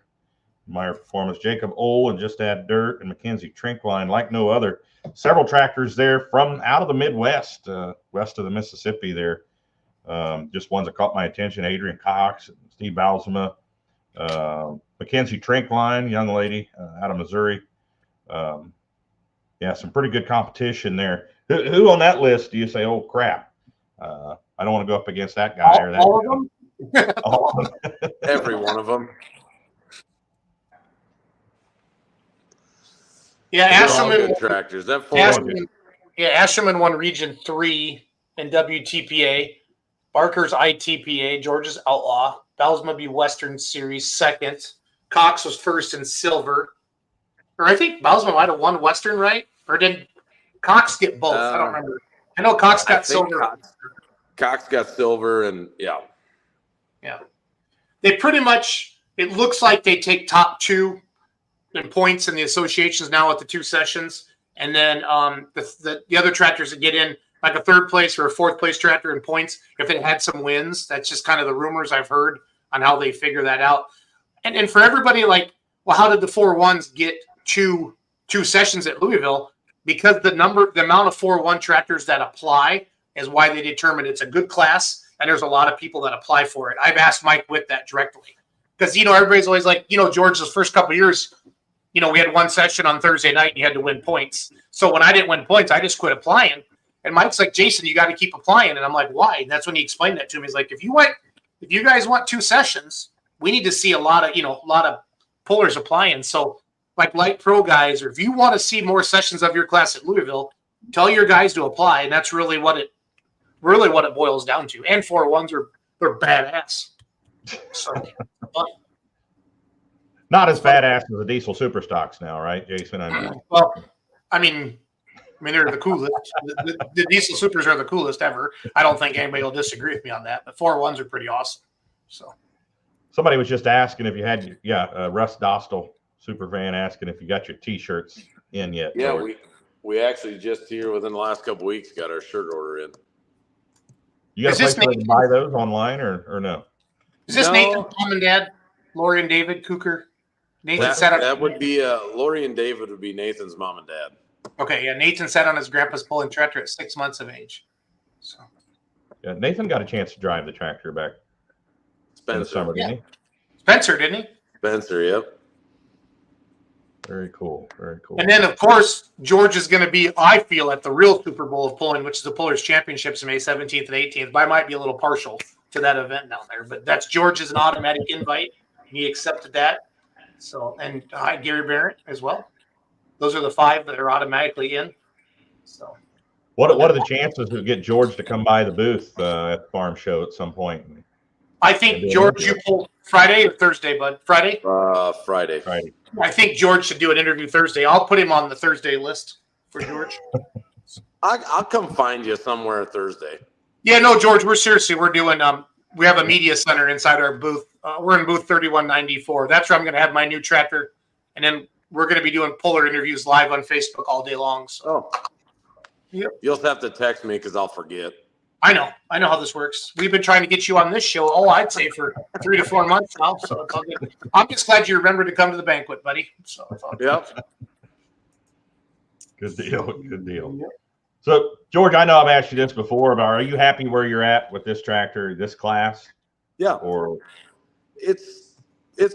Performance. Jacob Ohl and Just Add Dirt, and Mackenzie Trinkline, like no other. Several tractors there from out of the Midwest, west of the Mississippi there. Just ones that caught my attention: Adrian Cox, Steve Bausema, Mackenzie Trinkline, young lady out of Missouri. Yeah, some pretty good competition there. Who on that list do you say, oh crap, I don't want to go up against that guy or that all guy? of them? All of them. Every one of them. Yeah, They're all Ashelman. good tractors. That Ashelman won Region 3 in WTPA. Barker's ITPA. George's Outlaw. Bausema be Western Series second. Cox was first in silver. Or I think Bausema might have won Western, right? Or did Cox get both? I don't remember. I know Cox got silver. Cox got silver, and yeah. They pretty much, it looks like they take top two in points in the associations now at the two sessions. And then the other tractors that get in, like a third place or a fourth place tractor in points, if they had some wins. That's just kind of the rumors I've heard on how they figure that out. And for everybody, like, well, how did the 4-1s get two sessions at Louisville? Because the amount of 4-1 tractors that apply is why they determine it's a good class, and there's a lot of people that apply for it. I've asked Mike Witt that directly. Because, everybody's always like, George, those first couple of years, we had one session on Thursday night and you had to win points. So when I didn't win points, I just quit applying. And Mike's like, Jason, you got to keep applying. And I'm like, why? And that's when he explained that to me. He's like, if you guys want two sessions, we need to see a lot of pullers applying. So like light pro guys, or if you want to see more sessions of your class at Louisville, tell your guys to apply, and that's really what it boils down to. And 401s they're badass. So, Not as badass as the diesel super stocks now, right, Jason? I mean, they're the coolest. The diesel supers are the coolest ever. I don't think anybody will disagree with me on that. But 401s are pretty awesome. So, somebody was just asking if you had, Russ Dostal super fan asking if you got your T-shirts in yet. Yeah, George. we actually just here within the last couple weeks got our shirt order in. You got a place where they can buy those online or no? Is this Nathan's mom and dad, Lori and David Cooker? That would be Lori and David would be Nathan's mom and dad. Okay, yeah. Nathan sat on his grandpa's pulling tractor at 6 months of age. So, yeah, Nathan got a chance to drive the tractor back in the summer, didn't he? Spencer, didn't he? Spencer, yep. Very cool. Very cool. And then, of course, George is going to be, I feel, at the real Super Bowl of pulling, which is the Pullers Championships May 17th and 18th. But I might be a little partial to that event down there. But that's George's an automatic invite. He accepted that. So, and Gary Barrett as well. Those are the 5 that are automatically in. So, what are the chances to get George to come by the booth at the farm show at some point? I think George, you pulled Friday or Thursday, bud? Friday? Friday. I think George should do an interview Thursday. I'll put him on the Thursday list for George. I'll come find you somewhere Thursday. Yeah, no, George, we're doing we have a media center inside our booth. We're in booth 3194. That's where I'm going to have my new tractor, and then we're going to be doing puller interviews live on Facebook all day long. So, yep. You'll have to text me because I'll forget. I know how this works. We've been trying to get you on this show. I'd say for 3 to 4 months now. So it's all good. I'm just glad you remembered to come to the banquet, buddy. So it's all good. Yep. Good deal. Good deal. Yep. So, George, I know I've asked you this before, but are you happy where you're at with this tractor, this class? Yeah. Or it's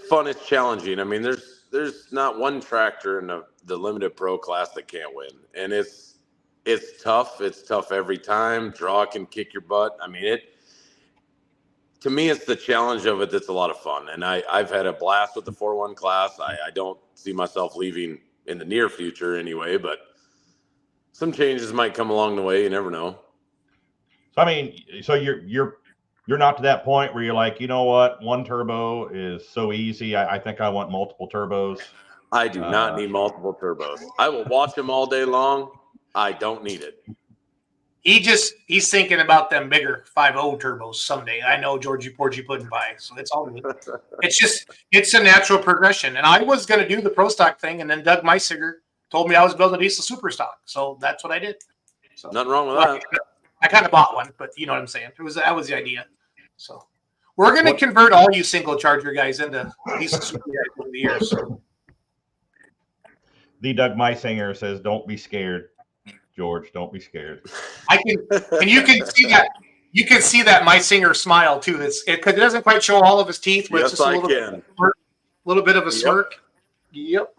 fun. It's challenging. I mean, there's not one tractor in the limited pro class that can't win, and it's tough. It's tough every time. Draw can kick your butt. I mean, to me, it's the challenge of it that's a lot of fun, and I've had a blast with the 4-1 class. I don't see myself leaving in the near future anyway, but some changes might come along the way. You never know. So, I mean, so you're not to that point where you're like, you know what, one turbo is so easy. I think I want multiple turbos. I do not need multiple turbos. I will watch them all day long. I don't need it. He's thinking about them bigger 5.0 turbos someday. I know Georgie Porgy put by, so it's all good. It's a natural progression. And I was going to do the pro stock thing, and then Doug Meisiger told me I was building a diesel super stock, so that's what I did. So nothing wrong with that. I kind of bought one, but you know what I'm saying. That was the idea. So we're going to convert all you single charger guys into diesel super guys over the years. So. The Doug Meisinger says, "Don't be scared." George, don't be scared. And you can see that. You can see that Meisinger smile too. Because it doesn't quite show all of his teeth, but it's just a little bit of a smirk. Yep.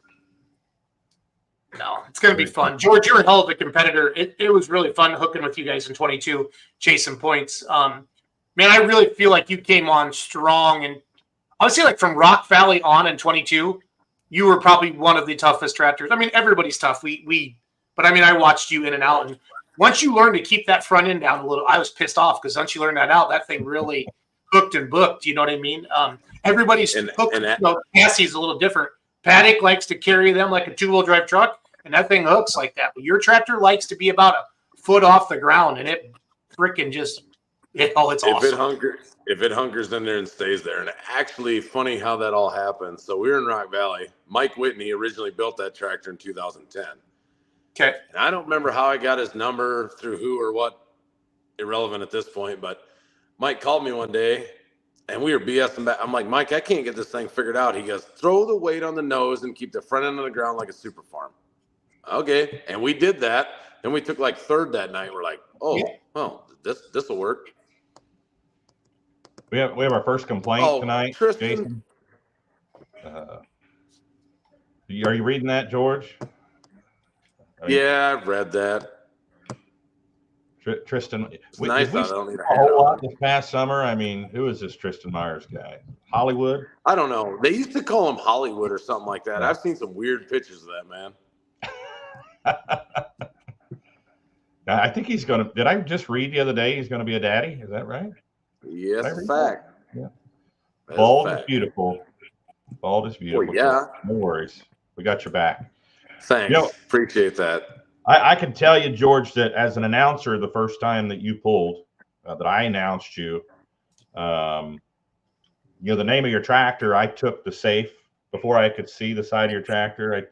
No, it's going to be fun. George, you're a hell of a competitor. It was really fun hooking with you guys in 22, chasing points. Man, I really feel like you came on strong, and I would say like from Rock Valley on in 22, you were probably one of the toughest tractors. I mean, everybody's tough. But I mean, I watched you in and out, and once you learned to keep that front end down a little, I was pissed off because once you learned that out, that thing really hooked and booked. You know what I mean? Everybody's hooked. Cassie's a little different. Paddock likes to carry them like a 2-wheel drive truck, and that thing hooks like that. But your tractor likes to be about a foot off the ground, and it freaking just it's awesome. If it hunkers in there and stays there. And actually, funny how that all happened. So we were in Rock Valley. Mike Whitney originally built that tractor in 2010. Okay. And I don't remember how I got his number through who or what, irrelevant at this point, but Mike called me one day and we were BSing back. I'm like, Mike, I can't get this thing figured out. He goes, throw the weight on the nose and keep the front end of the ground like a super farm. Okay. And we did that. Then we took like third that night. We're like, this will work. We have our first complaint tonight, Tristan. Jason. Are you reading that, George? Yeah, I've read that. Tristan. Nice. Did we I see don't need a a hat whole lot on. this past summer? I mean, who is this Tristan Myers guy? Hollywood? I don't know. They used to call him Hollywood or something like that. Yeah. I've seen some weird pictures of that man. I think he's going to. Did I just read the other day he's going to be a daddy? Is that right? Yes, Did I read fact. that? Yeah. That is Bald is fact. beautiful. Bald is beautiful. Well, yeah. No worries. We got your back. Thanks. You know, Appreciate that. I can tell you, George, that as an announcer, the first time that you pulled, that I announced you, the name of your tractor, I took the safe before I could see the side of your tractor.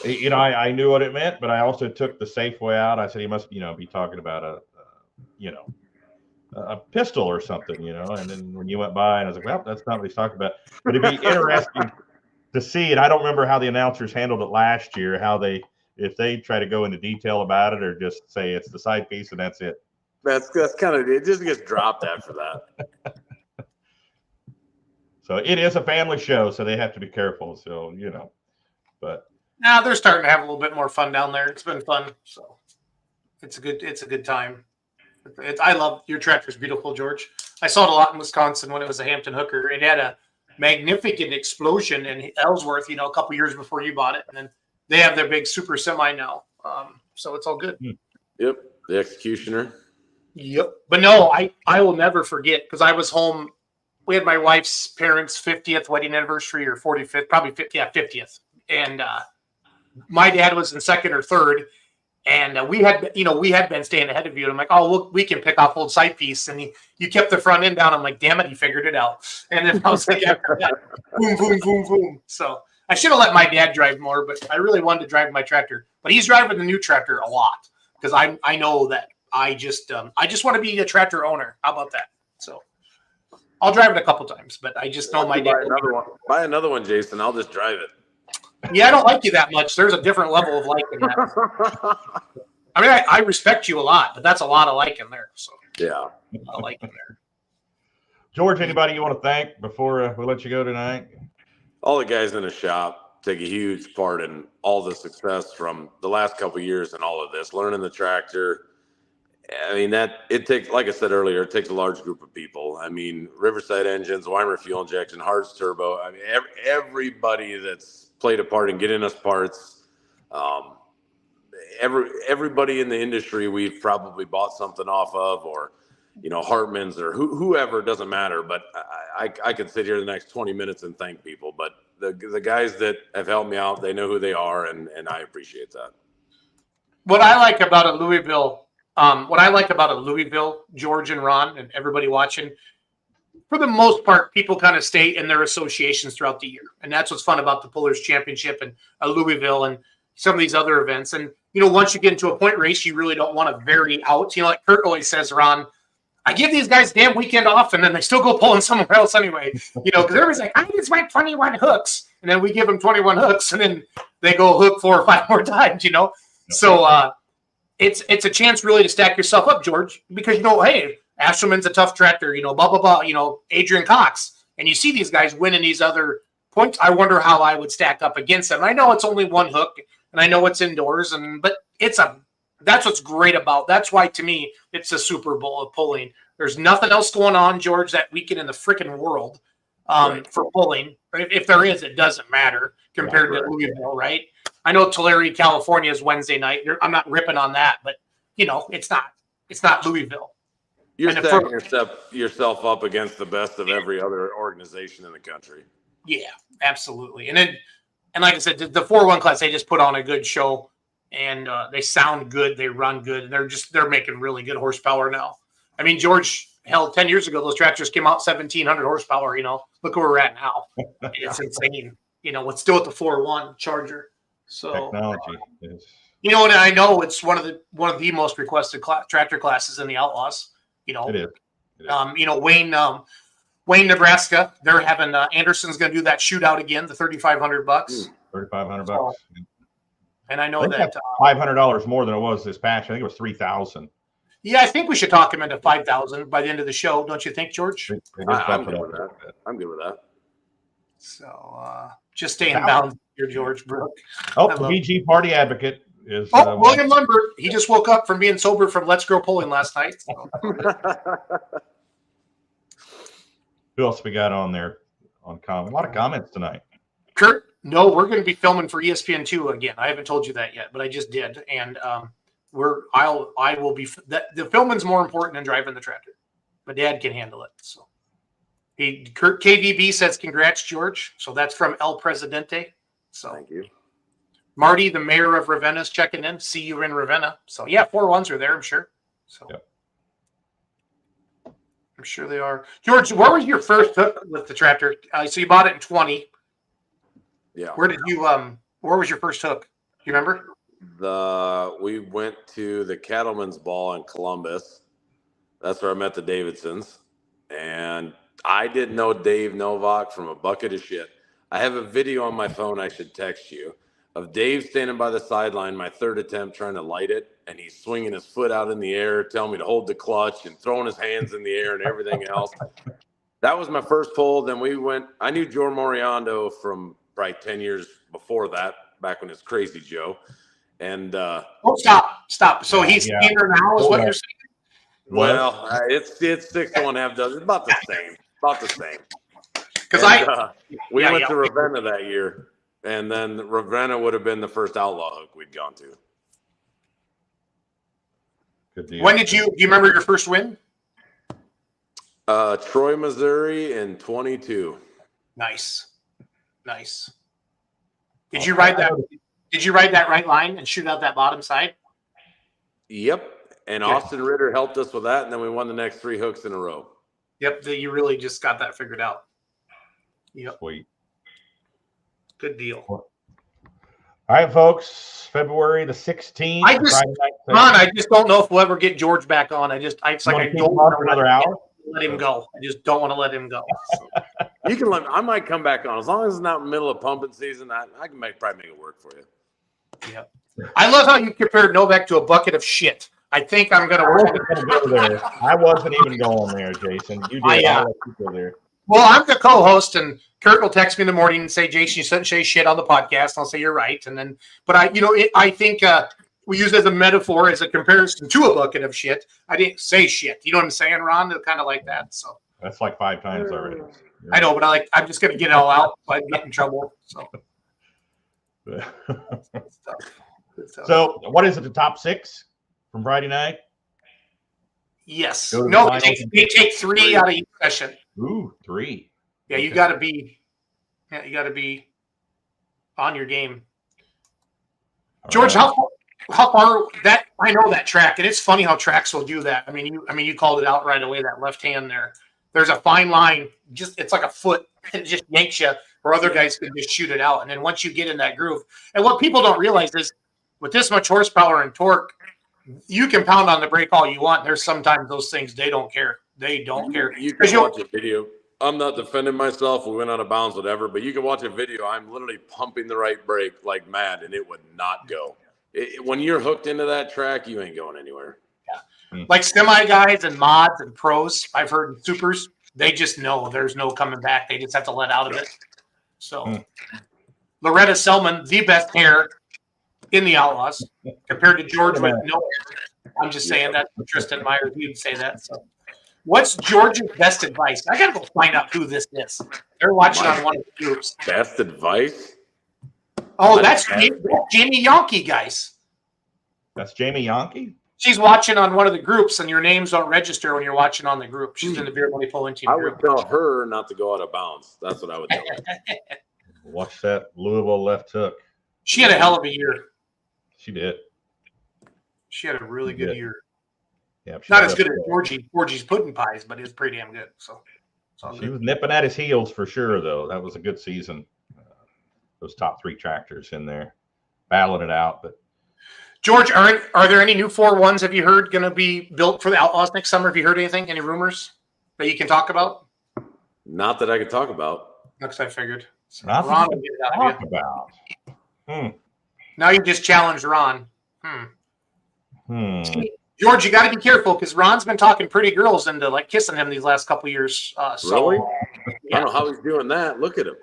I knew what it meant, but I also took the safe way out. I said, he must, be talking about a pistol or something, and then when you went by and I was like, well, that's not what he's talking about, but it'd be interesting to see. And I don't remember how the announcers handled it last year, if they try to go into detail about it or just say it's the side piece and that's it. That's kind of, it just gets dropped after that. So it is a family show, so they have to be careful. So, but now they're starting to have a little bit more fun down there. It's been fun. So it's a good time. I love your tractor's beautiful, George. I saw it a lot in Wisconsin when it was a Hampton Hooker. It had a magnificent explosion in Ellsworth, a couple years before you bought it. And then they have their big super semi now. So it's all good. Yep. The Executioner. Yep. But no, I will never forget because I was home. We had my wife's parents' 50th wedding anniversary or 45th, probably 50th. And my dad was in second or third. And we had been staying ahead of you. And I'm like, oh, look, we can pick off old side piece. And you kept the front end down. I'm like, damn it, he figured it out. And then I was like, after that, boom, boom, boom, boom. So I should have let my dad drive more, but I really wanted to drive my tractor. But he's driving the new tractor a lot because I know that I just want to be a tractor owner. How about that? So I'll drive it a couple times, but I just know my dad. Buy another one, Jason. I'll just drive it. Yeah, I don't like you that much. There's a different level of like in that. I mean, I respect you a lot, but that's a lot of like in there. So yeah, I like in there. George, anybody you want to thank before we let you go tonight? All the guys in the shop take a huge part in all the success from the last couple of years and all of this. Learning the tractor. I mean, it takes, like I said earlier, it takes a large group of people. I mean, Riverside Engines, Weimer Fuel Injection, Hart's Turbo. I mean, everybody that's played a part in getting us parts. Everybody in the industry we've probably bought something off of, or Hartman's or whoever, doesn't matter. But I could sit here the next 20 minutes and thank people. But the guys that have helped me out, they know who they are, and I appreciate that. What I like about a Louisville, George and Ron and everybody watching, for the most part, people kind of stay in their associations throughout the year. And that's what's fun about the Pullers Championship and Louisville and some of these other events. And, once you get into a point race, you really don't want to vary out. Like Kurt always says, Ron, I give these guys damn weekend off, and then they still go pulling somewhere else anyway. Because everybody's like, I just went 21 hooks. And then we give them 21 hooks, and then they go hook 4 or 5 more times, So it's a chance really to stack yourself up, George, because, hey, Asherman's a tough tractor, blah, blah, blah, Adrian Cox. And you see these guys winning these other points. I wonder how I would stack up against them. I know it's only one hook, and I know it's indoors, but that's what's great about. That's why, to me, it's a Super Bowl of pulling. There's nothing else going on, George, that weekend in the freaking world for pulling. If there is, it doesn't matter compared to Louisville, right? I know Tulare, California is Wednesday night. I'm not ripping on that, but it's not Louisville. You're setting yourself up against the best of every other organization in the country. Yeah, absolutely. And like I said, the 4-1 class, they just put on a good show, and they sound good, they run good, and they're making really good horsepower now. I mean, George, hell, 10 years ago, those tractors came out 1,700 horsepower. Look where we're at now. It's insane. It's still at the 4-1 Charger. So technology is. And I know it's one of the most requested tractor classes in the Outlaws. It is. Wayne, Nebraska, they're having Anderson's going to do that shootout again, the $3,500. $3,500. And I know that $500 more than it was this patch. I think it was $3,000. Yeah, I think we should talk him into $5,000 by the end of the show. Don't you think, George? I'm good with that. I'm good with that. So just staying bound here, George Brooke. Oh, the BG Party Advocate is William Lundberg. He just woke up from being sober from Let's Grow Pulling last night. So. Who else we got on there on comment? A lot of comments tonight. Kurt, no, we're going to be filming for ESPN2 again. I haven't told you that yet, but I just did, and I will be. The filming's more important than driving the tractor. My dad can handle it. So, Kurt KVB says congrats, George. So that's from El Presidente. So Thank you. Marty, the mayor of Ravenna, is checking in. See you in Ravenna. So yeah, 4-1s are there, I'm sure. So. Yep. I'm sure they are. George, what was your first hook with the tractor? So you bought it in 20. Yeah. Where did you where was your first hook? Do you remember? We went to the Cattleman's Ball in Columbus. That's where I met the Davidsons. And I didn't know Dave Novak from a bucket of shit. I have a video on my phone I should text you of Dave standing by the sideline, my third attempt trying to light it, and he's swinging his foot out in the air, telling me to hold the clutch and throwing his hands in the air and everything else. That was my first pull. Then we went – I knew Joe Moriando from probably 10 years before that, back when it was Crazy Joe. And stop. So he's here now is what you're saying? Well, it's 6 to 1/2 dozen. It's about the same. Because we went to Ravenna that year. And then Ravenna would have been the first Outlaw hook we'd gone to. Good deal. When do you remember your first win? Troy, Missouri in 22. Nice. Did you ride that? Did you ride that right line and shoot out that bottom side? Yep. And Austin Ritter helped us with that, and then we won the next 3 hooks in a row. Yep. You really just got that figured out. Yep. Sweet. Good deal. All right, folks. February the 16th. I just don't know if we'll ever get George back on. I don't want to another hour. Let him go. I just don't want to let him go. So. You can let. I might come back on as long as it's not middle of pumping season. I can probably make it work for you. Yep. I love how you compared Novak to a bucket of shit. I think I'm going to go there. I wasn't even going there, Jason. You did. Yeah. Go there. Well, I'm the co-host, and Kurt will text me in the morning and say, "Jason, you shouldn't say shit on the podcast." And I'll say, "You're right." And then, but I think we use it as a metaphor, as a comparison to a bucket of shit. I didn't say shit. You know what I'm saying, Ron? It's kind of like that. So that's like 5 times already. Yeah. I know, but I'm just going to get it all out so I get in trouble. So. So, what is it? The top 6 from Friday night? Yes. No, they take 3 out of each session. Ooh, 3. Yeah, you got to be. Yeah, you got to be on your game. George, how far that I know that track, and it's funny how tracks will do that. I mean, you called it out right away. That left hand there. There's a fine line. It's like a foot. It just yanks you, or other guys can just shoot it out. And then once you get in that groove, and what people don't realize is, with this much horsepower and torque, you can pound on the brake all you want. There's sometimes those things they don't care. They don't care. You can watch a video. I'm not defending myself. We went out of bounds, whatever. But you can watch a video. I'm literally pumping the right brake like mad, and it would not go. When you're hooked into that track, you ain't going anywhere. Yeah. Like semi guys and mods and pros, I've heard supers, they just know there's no coming back. They just have to let out of it. So Loretta Selman, the best hair in the Outlaws, compared to George with no hair. I'm just saying that. Tristan Myers, you'd say that. So, what's George's best advice? I got to go find out who this is. They're watching on one of the groups. Best advice? Oh, that's Jamie Yonke, guys. That's Jamie Yonke? She's watching on one of the groups, and your names don't register when you're watching on the group. She's in the Beer Money Pulling Team group. I would tell her not to go out of bounds. That's what I would tell her. Watch that Louisville left hook. She had a hell of a year. She did. She had a really good year. Yeah, not as good as Georgie's pudding pies, but it's pretty damn good. So she was nipping at his heels for sure, though. That was a good season. Those top 3 tractors in there, battling it out. But George, are there any new 4-1s? Have you heard going to be built for the Outlaws next summer? Have you heard anything? Any rumors that you can talk about? Not that I could talk about. Because I figured. Ron will get it out talk about. Now you just challenged Ron. George, you got to be careful because Ron's been talking pretty girls into like kissing him these last couple years. Really? Yeah. I don't know how he's doing that. Look at him.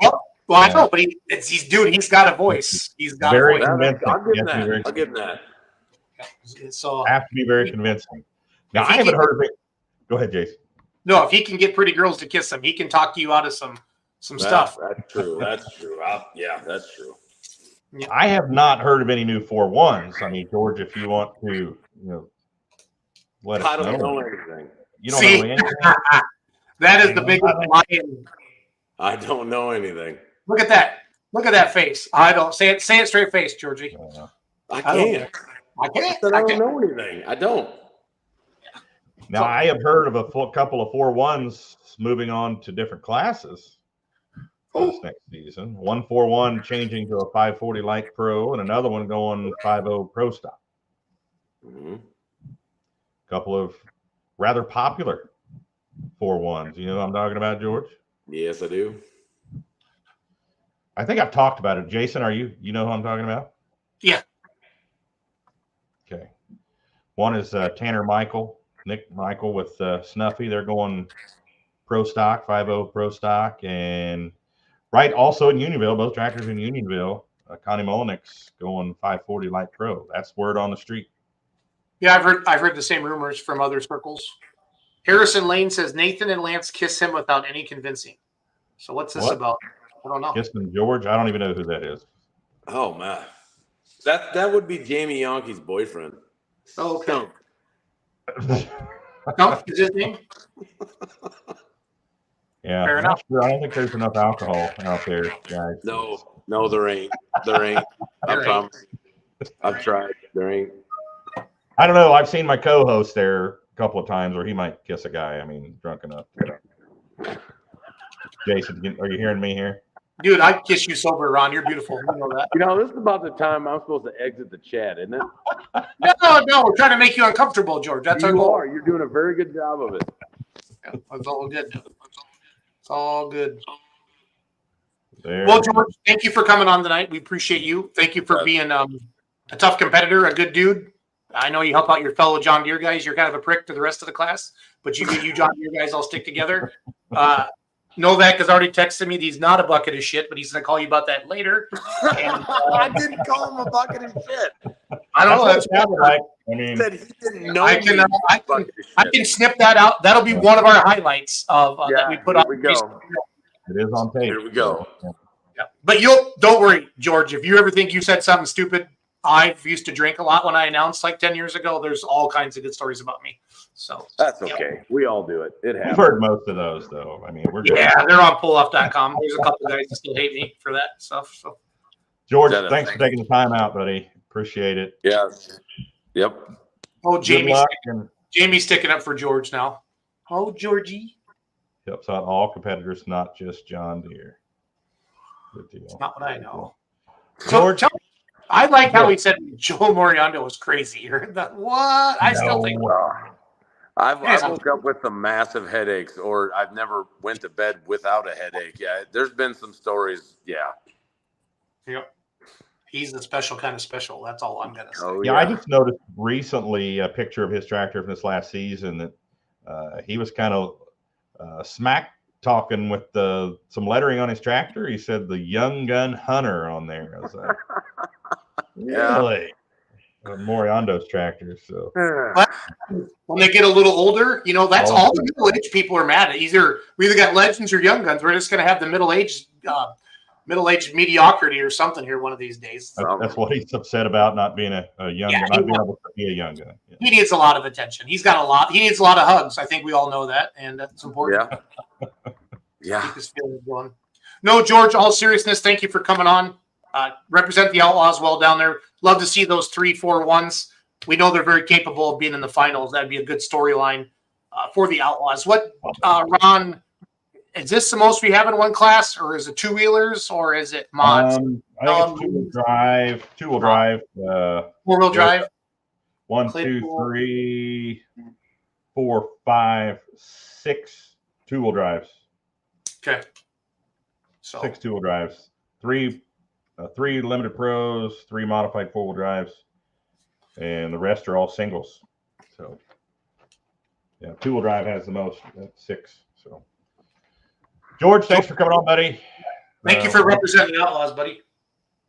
Well, I know, but he's got a voice. He's got very a voice. convincing. I'll give that. I'll give that. So have to be very convincing. Now, if I he haven't can- heard of it. Go ahead, Jason. No, if he can get pretty girls to kiss him, he can talk you out of some stuff. That's true. That's true. Yeah, that's true. I have not heard of any new 4-1s. I mean, George, if you want to, let us I don't know. know anything. You don't know anything? That is the biggest lion. I don't know anything. Look at that. Look at that face. I don't say it straight face, Georgie. I can't. I can't. I don't know anything. I don't. Now, I have heard of a couple of 4-1s moving on to different classes this next season. 1 4-1 changing to a 540 Light Pro, and another one going 5.0 Pro Stock. Mm-hmm. Couple of rather popular 4-1s. You know what I'm talking about, George? Yes, I do. I think I've talked about it. Jason, you know who I'm talking about? Yeah. Okay. One is Nick Michael with Snuffy. They're going Pro Stock, 5.0 Pro Stock, and right also in Unionville, both tractors in Unionville. Connie Mullenix going 540 Light Pro. That's word on the street. Yeah, I've heard the same rumors from other circles. Harrison Lane says Nathan and Lance kiss him without any convincing. So what's this about? I don't know. Kissing George? I don't even know who that is. Oh man, that would be Jamie Yonke's boyfriend. Oh, okay. No, is his name? Yeah, Fair enough. Sure. I don't think there's enough alcohol out there, guys. No, there ain't. I promise. I've tried. There ain't. I don't know. I've seen my co-host there a couple of times where he might kiss a guy. I mean, drunk enough. Jason, are you hearing me here? Dude, I'd kiss you sober, Ron. You're beautiful. You know that. This is about the time I'm supposed to exit the chat, isn't it? No. We're trying to make you uncomfortable, George. That's our goal. You're doing a very good job of it. Yeah, that's all good. It's all good. There. Well, George, thank you for coming on tonight. We appreciate you. Thank you for being a tough competitor, a good dude. I know you help out your fellow John Deere guys. You're kind of a prick to the rest of the class, but you John Deere guys all stick together. Novak has already texted me that he's not a bucket of shit, but he's going to call you about that later. And, I didn't call him a bucket of shit. I don't know. That's like. I mean, Said he didn't know I can snip that out. That'll be one of our highlights of that we put on. Here we go. It is on tape. Here we go. Yeah. But don't worry, George. If you ever think you said something stupid, I used to drink a lot when I announced like 10 years ago. There's all kinds of good stories about me. So that's okay. We all do it. It happens. We've heard most of those, though. I mean, we're good. They're on pulloff.com. There's a couple guys that still hate me for that stuff. So George, thanks for taking the time out, buddy. Appreciate it. Yes. Yep. Oh, Jamie's sticking up for George now. Oh, Georgie. Helps out all competitors, not just John Deere. Good deal. It's not what I know. George, I like how he said Joe Moriando was crazy. You heard that? What? I still think. I've woke up with some massive headaches, or I've never went to bed without a headache. Yeah, there's been some stories. Yeah. Yep. He's the special kind of special. That's all I'm gonna say. Oh, yeah, I just noticed recently a picture of his tractor from this last season that he was kind of smack talking with some lettering on his tractor. He said the Young Gun Hunter on there. I was like, really? Moriando's tractor. So when they get a little older, that's all the middle-aged people are mad at. We either got Legends or Young Guns. We're just going to have the middle-aged mediocrity or something here one of these days. That's what he's upset about, not being a young gun, not being able to be a young gun. Yeah. He needs a lot of attention. He needs a lot of hugs. I think we all know that, and that's important. Yeah. Keep his feelings going. No, George, all seriousness, thank you for coming on. Represent the Outlaws well down there. Love to see those 3-4-1s. We know they're very capable of being in the finals. That'd be a good storyline for the Outlaws. What, Ron, is this the most we have in one class, or is it two-wheelers, or is it mods? I think it's two-wheel drive. Four-wheel drive? 1, 2, 3, 4, 5, 6 two-wheel drives. Okay. So 6 two-wheel drives. 3 limited pros, 3 modified 4-wheel drives, and the rest are all singles. So, yeah, 2-wheel drive has the most. That's 6. So, George, thanks for coming on, buddy. Thank you for representing the Outlaws, buddy.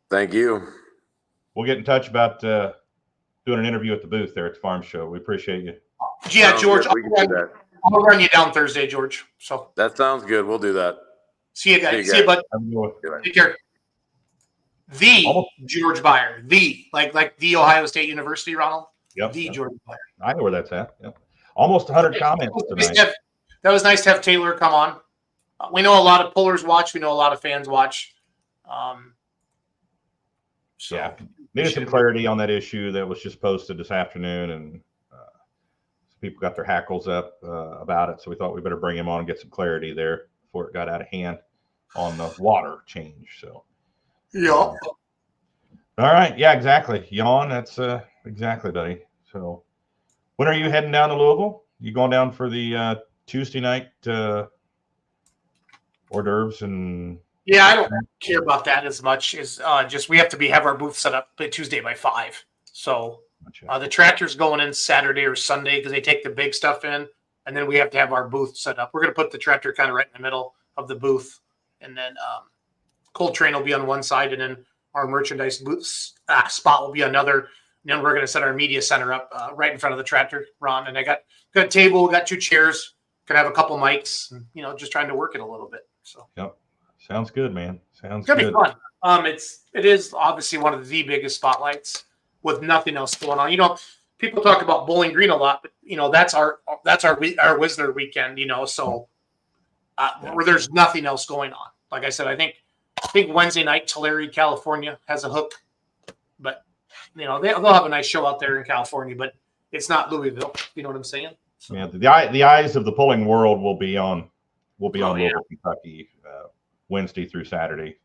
Thank you. We'll get in touch about doing an interview at the booth there at the farm show. We appreciate you. Yeah, Sounds George, good. We can do that. I'll run you down Thursday, George. So That sounds good. We'll do that. see you guys. See you, bud. Take care. George Beyer, like the Ohio State University, Ronald. Yep. George Beyer. I know where that's at. Yep. Almost 100 comments tonight. That was nice to have Taylor come on. We know a lot of pullers watch. We know a lot of fans watch. Yeah, needed some clarity on that issue that was just posted this afternoon, and people got their hackles up about it. So we thought we better bring him on and get some clarity there before it got out of hand on the water change. So yeah. All right. Yeah, exactly. Yawn. That's exactly, buddy. So when are you heading down to Louisville? You going down for the Tuesday night hors d'oeuvres and? Yeah, I don't care about that as much as just we have to have our booth set up Tuesday by 5. So the tractor's going in Saturday or Sunday because they take the big stuff in, and then we have to have our booth set up. We're going to put the tractor kind of right in the middle of the booth, and then cold train will be on one side, and then our merchandise booth spot will be another. And then we're going to set our media center up right in front of the tractor, Ron. And I got a table, got 2 chairs, could have a couple mics, and, just trying to work it a little bit. So yep, sounds good, man. Sounds good. It's gonna be fun. It is obviously one of the biggest spotlights with nothing else going on. People talk about Bowling Green a lot, but that's our Wisner weekend. So where there's nothing else going on. Like I said, I think Wednesday night Tulare, California has a hook, but they'll have a nice show out there in California, but it's not Louisville. You know what I'm saying? So. Yeah, the eyes of the pulling world will be on Louisville, Kentucky, Wednesday through Saturday.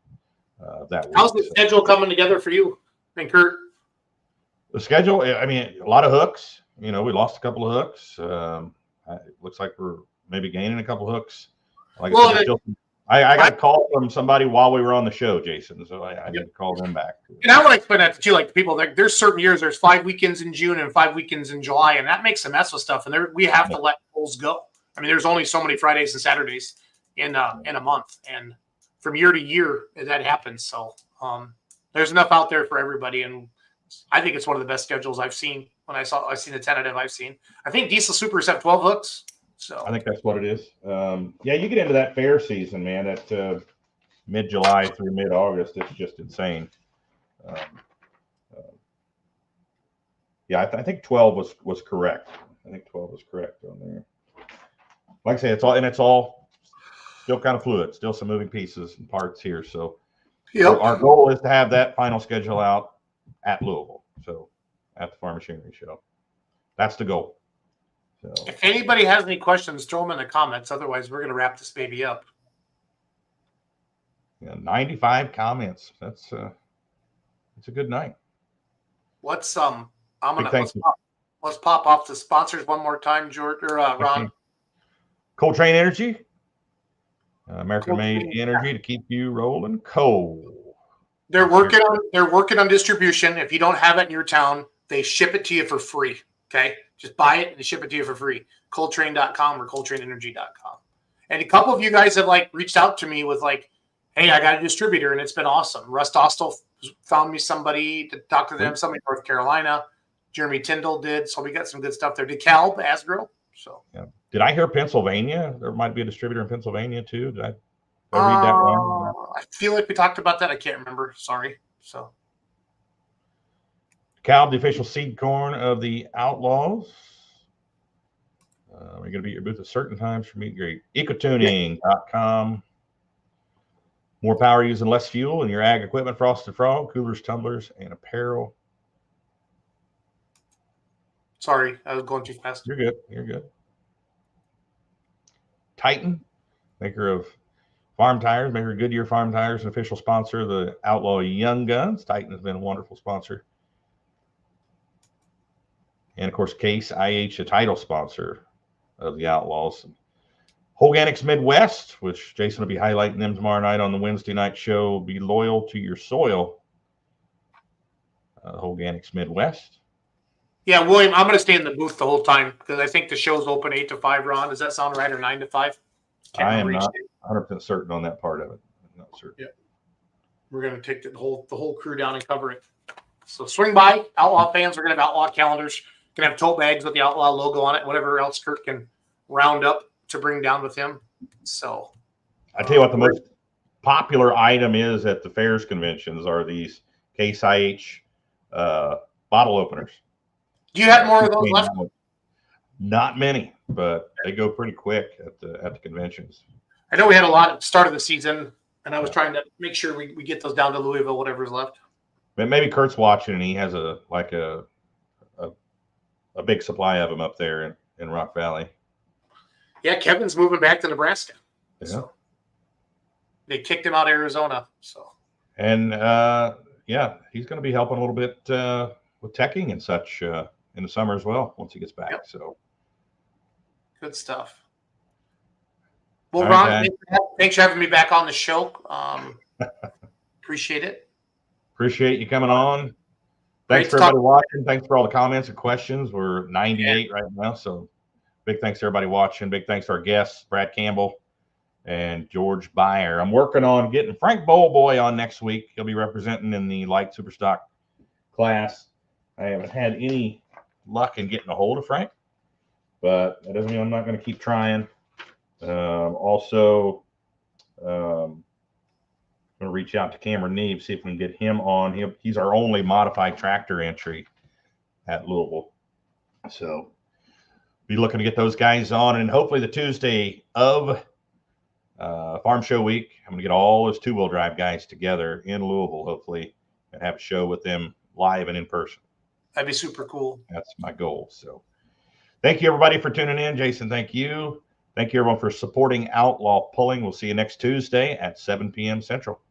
That week. How's the schedule coming together for you and Kurt? The schedule, I mean, a lot of hooks. We lost a couple of hooks. It looks like we're maybe gaining a couple of hooks. Like I got a call from somebody while we were on the show, Jason. So I need to call them back. And I want to explain that to you, like the people. Like, there's certain years there's 5 weekends in June and 5 weekends in July, and that makes a mess with stuff. And we have to let polls go. I mean, there's only so many Fridays and Saturdays in a month, and from year to year that happens. So there's enough out there for everybody, and I think it's one of the best schedules I've seen. I've seen the tentative I've seen. I think Diesel Supers have 12 hooks. So I think that's what it is. Yeah, you get into that fair season, man. At mid-July through mid-August, it's just insane. Yeah, I think 12 was correct. I think 12 was correct on there. Like I say, it's all still kind of fluid. Still some moving pieces and parts here. So our goal is to have that final schedule out at Louisville. So at the Farm Machinery Show. That's the goal. So, if anybody has any questions, throw them in the comments. Otherwise, we're going to wrap this baby up. Yeah, 95 comments. That's a good night. Let's pop off the sponsors one more time, George or Ron. Cold Train Energy, American-made energy to keep you rolling coal. They're working on distribution. If you don't have it in your town, they ship it to you for free. Okay, just buy it and they ship it to you for free. Coldtrain.com or coldtrainenergy.com. And a couple of you guys have reached out to me with hey, I got a distributor and it's been awesome. Russ Dostal found me somebody to talk to them. Somebody in North Carolina. Jeremy Tyndall did. So we got some good stuff there. DeKalb, Asgrow. So yeah. Did I hear Pennsylvania? There might be a distributor in Pennsylvania too. Did I read that wrong? I feel like we talked about that. I can't remember. Sorry. So DeKalb, the official seed corn of the Outlaws. We're going to be at your booth at certain times for meet and greet. Ecotuning.com. More power using less fuel in your ag equipment, Frosted Frog, coolers, tumblers, and apparel. Sorry, I was going too fast. You're good. You're good. Titan, maker of farm tires, maker of Goodyear farm tires, an official sponsor of the Outlaw Young Guns. Titan has been a wonderful sponsor. And, of course, Case IH, a title sponsor of the Outlaws. Organics Midwest, which Jason will be highlighting them tomorrow night on the Wednesday night show. Be loyal to your soil. Organics Midwest. Yeah, William, I'm going to stay in the booth the whole time because I think the show's open 8 to 5, Ron. Does that sound right, or 9 to 5? I am not 100% certain on that part of it. I'm not certain. Yeah. We're going to take the whole crew down and cover it. So swing by. Outlaw fans are going to have Outlaw calendars. Going to have tote bags with the Outlaw logo on it. Whatever else Kurt can round up to bring down with him. So I tell you what, the most popular item is at the fairs conventions are these Case IH bottle openers. Do you have more of those left? Not many, but they go pretty quick at the conventions. I know we had a lot at the start of the season, and I was trying to make sure we get those down to Louisville, whatever's left. But maybe Kurt's watching and he has a big supply of them up there in Rock Valley. Yeah, Kevin's moving back to Nebraska. Yeah. So they kicked him out of Arizona. So and yeah, he's going to be helping a little bit with teching and such in the summer as well once he gets back. Yep. So good stuff. Well, all Ron, right, thanks for having me back on the show. Appreciate it. Appreciate you coming on. Thanks for everybody watching. Thanks for all the comments and questions. We're 98 right now, so big thanks to everybody watching. Big thanks to our guests, Brad Campbell and George Beyer. I'm working on getting Frank Bowlboy on next week. He'll be representing in the light super stock class. I haven't had any luck in getting a hold of Frank, but that doesn't mean I'm not going to keep trying. Also, I'm going to reach out to Cameron Neves, see if we can get him on. He's our only modified tractor entry at Louisville. So be looking to get those guys on. And hopefully the Tuesday of Farm Show Week, I'm going to get all those two-wheel drive guys together in Louisville, hopefully, and have a show with them live and in person. That'd be super cool. That's my goal. So thank you, everybody, for tuning in. Jason, thank you. Thank you, everyone, for supporting Outlaw Pulling. We'll see you next Tuesday at 7 p.m. Central.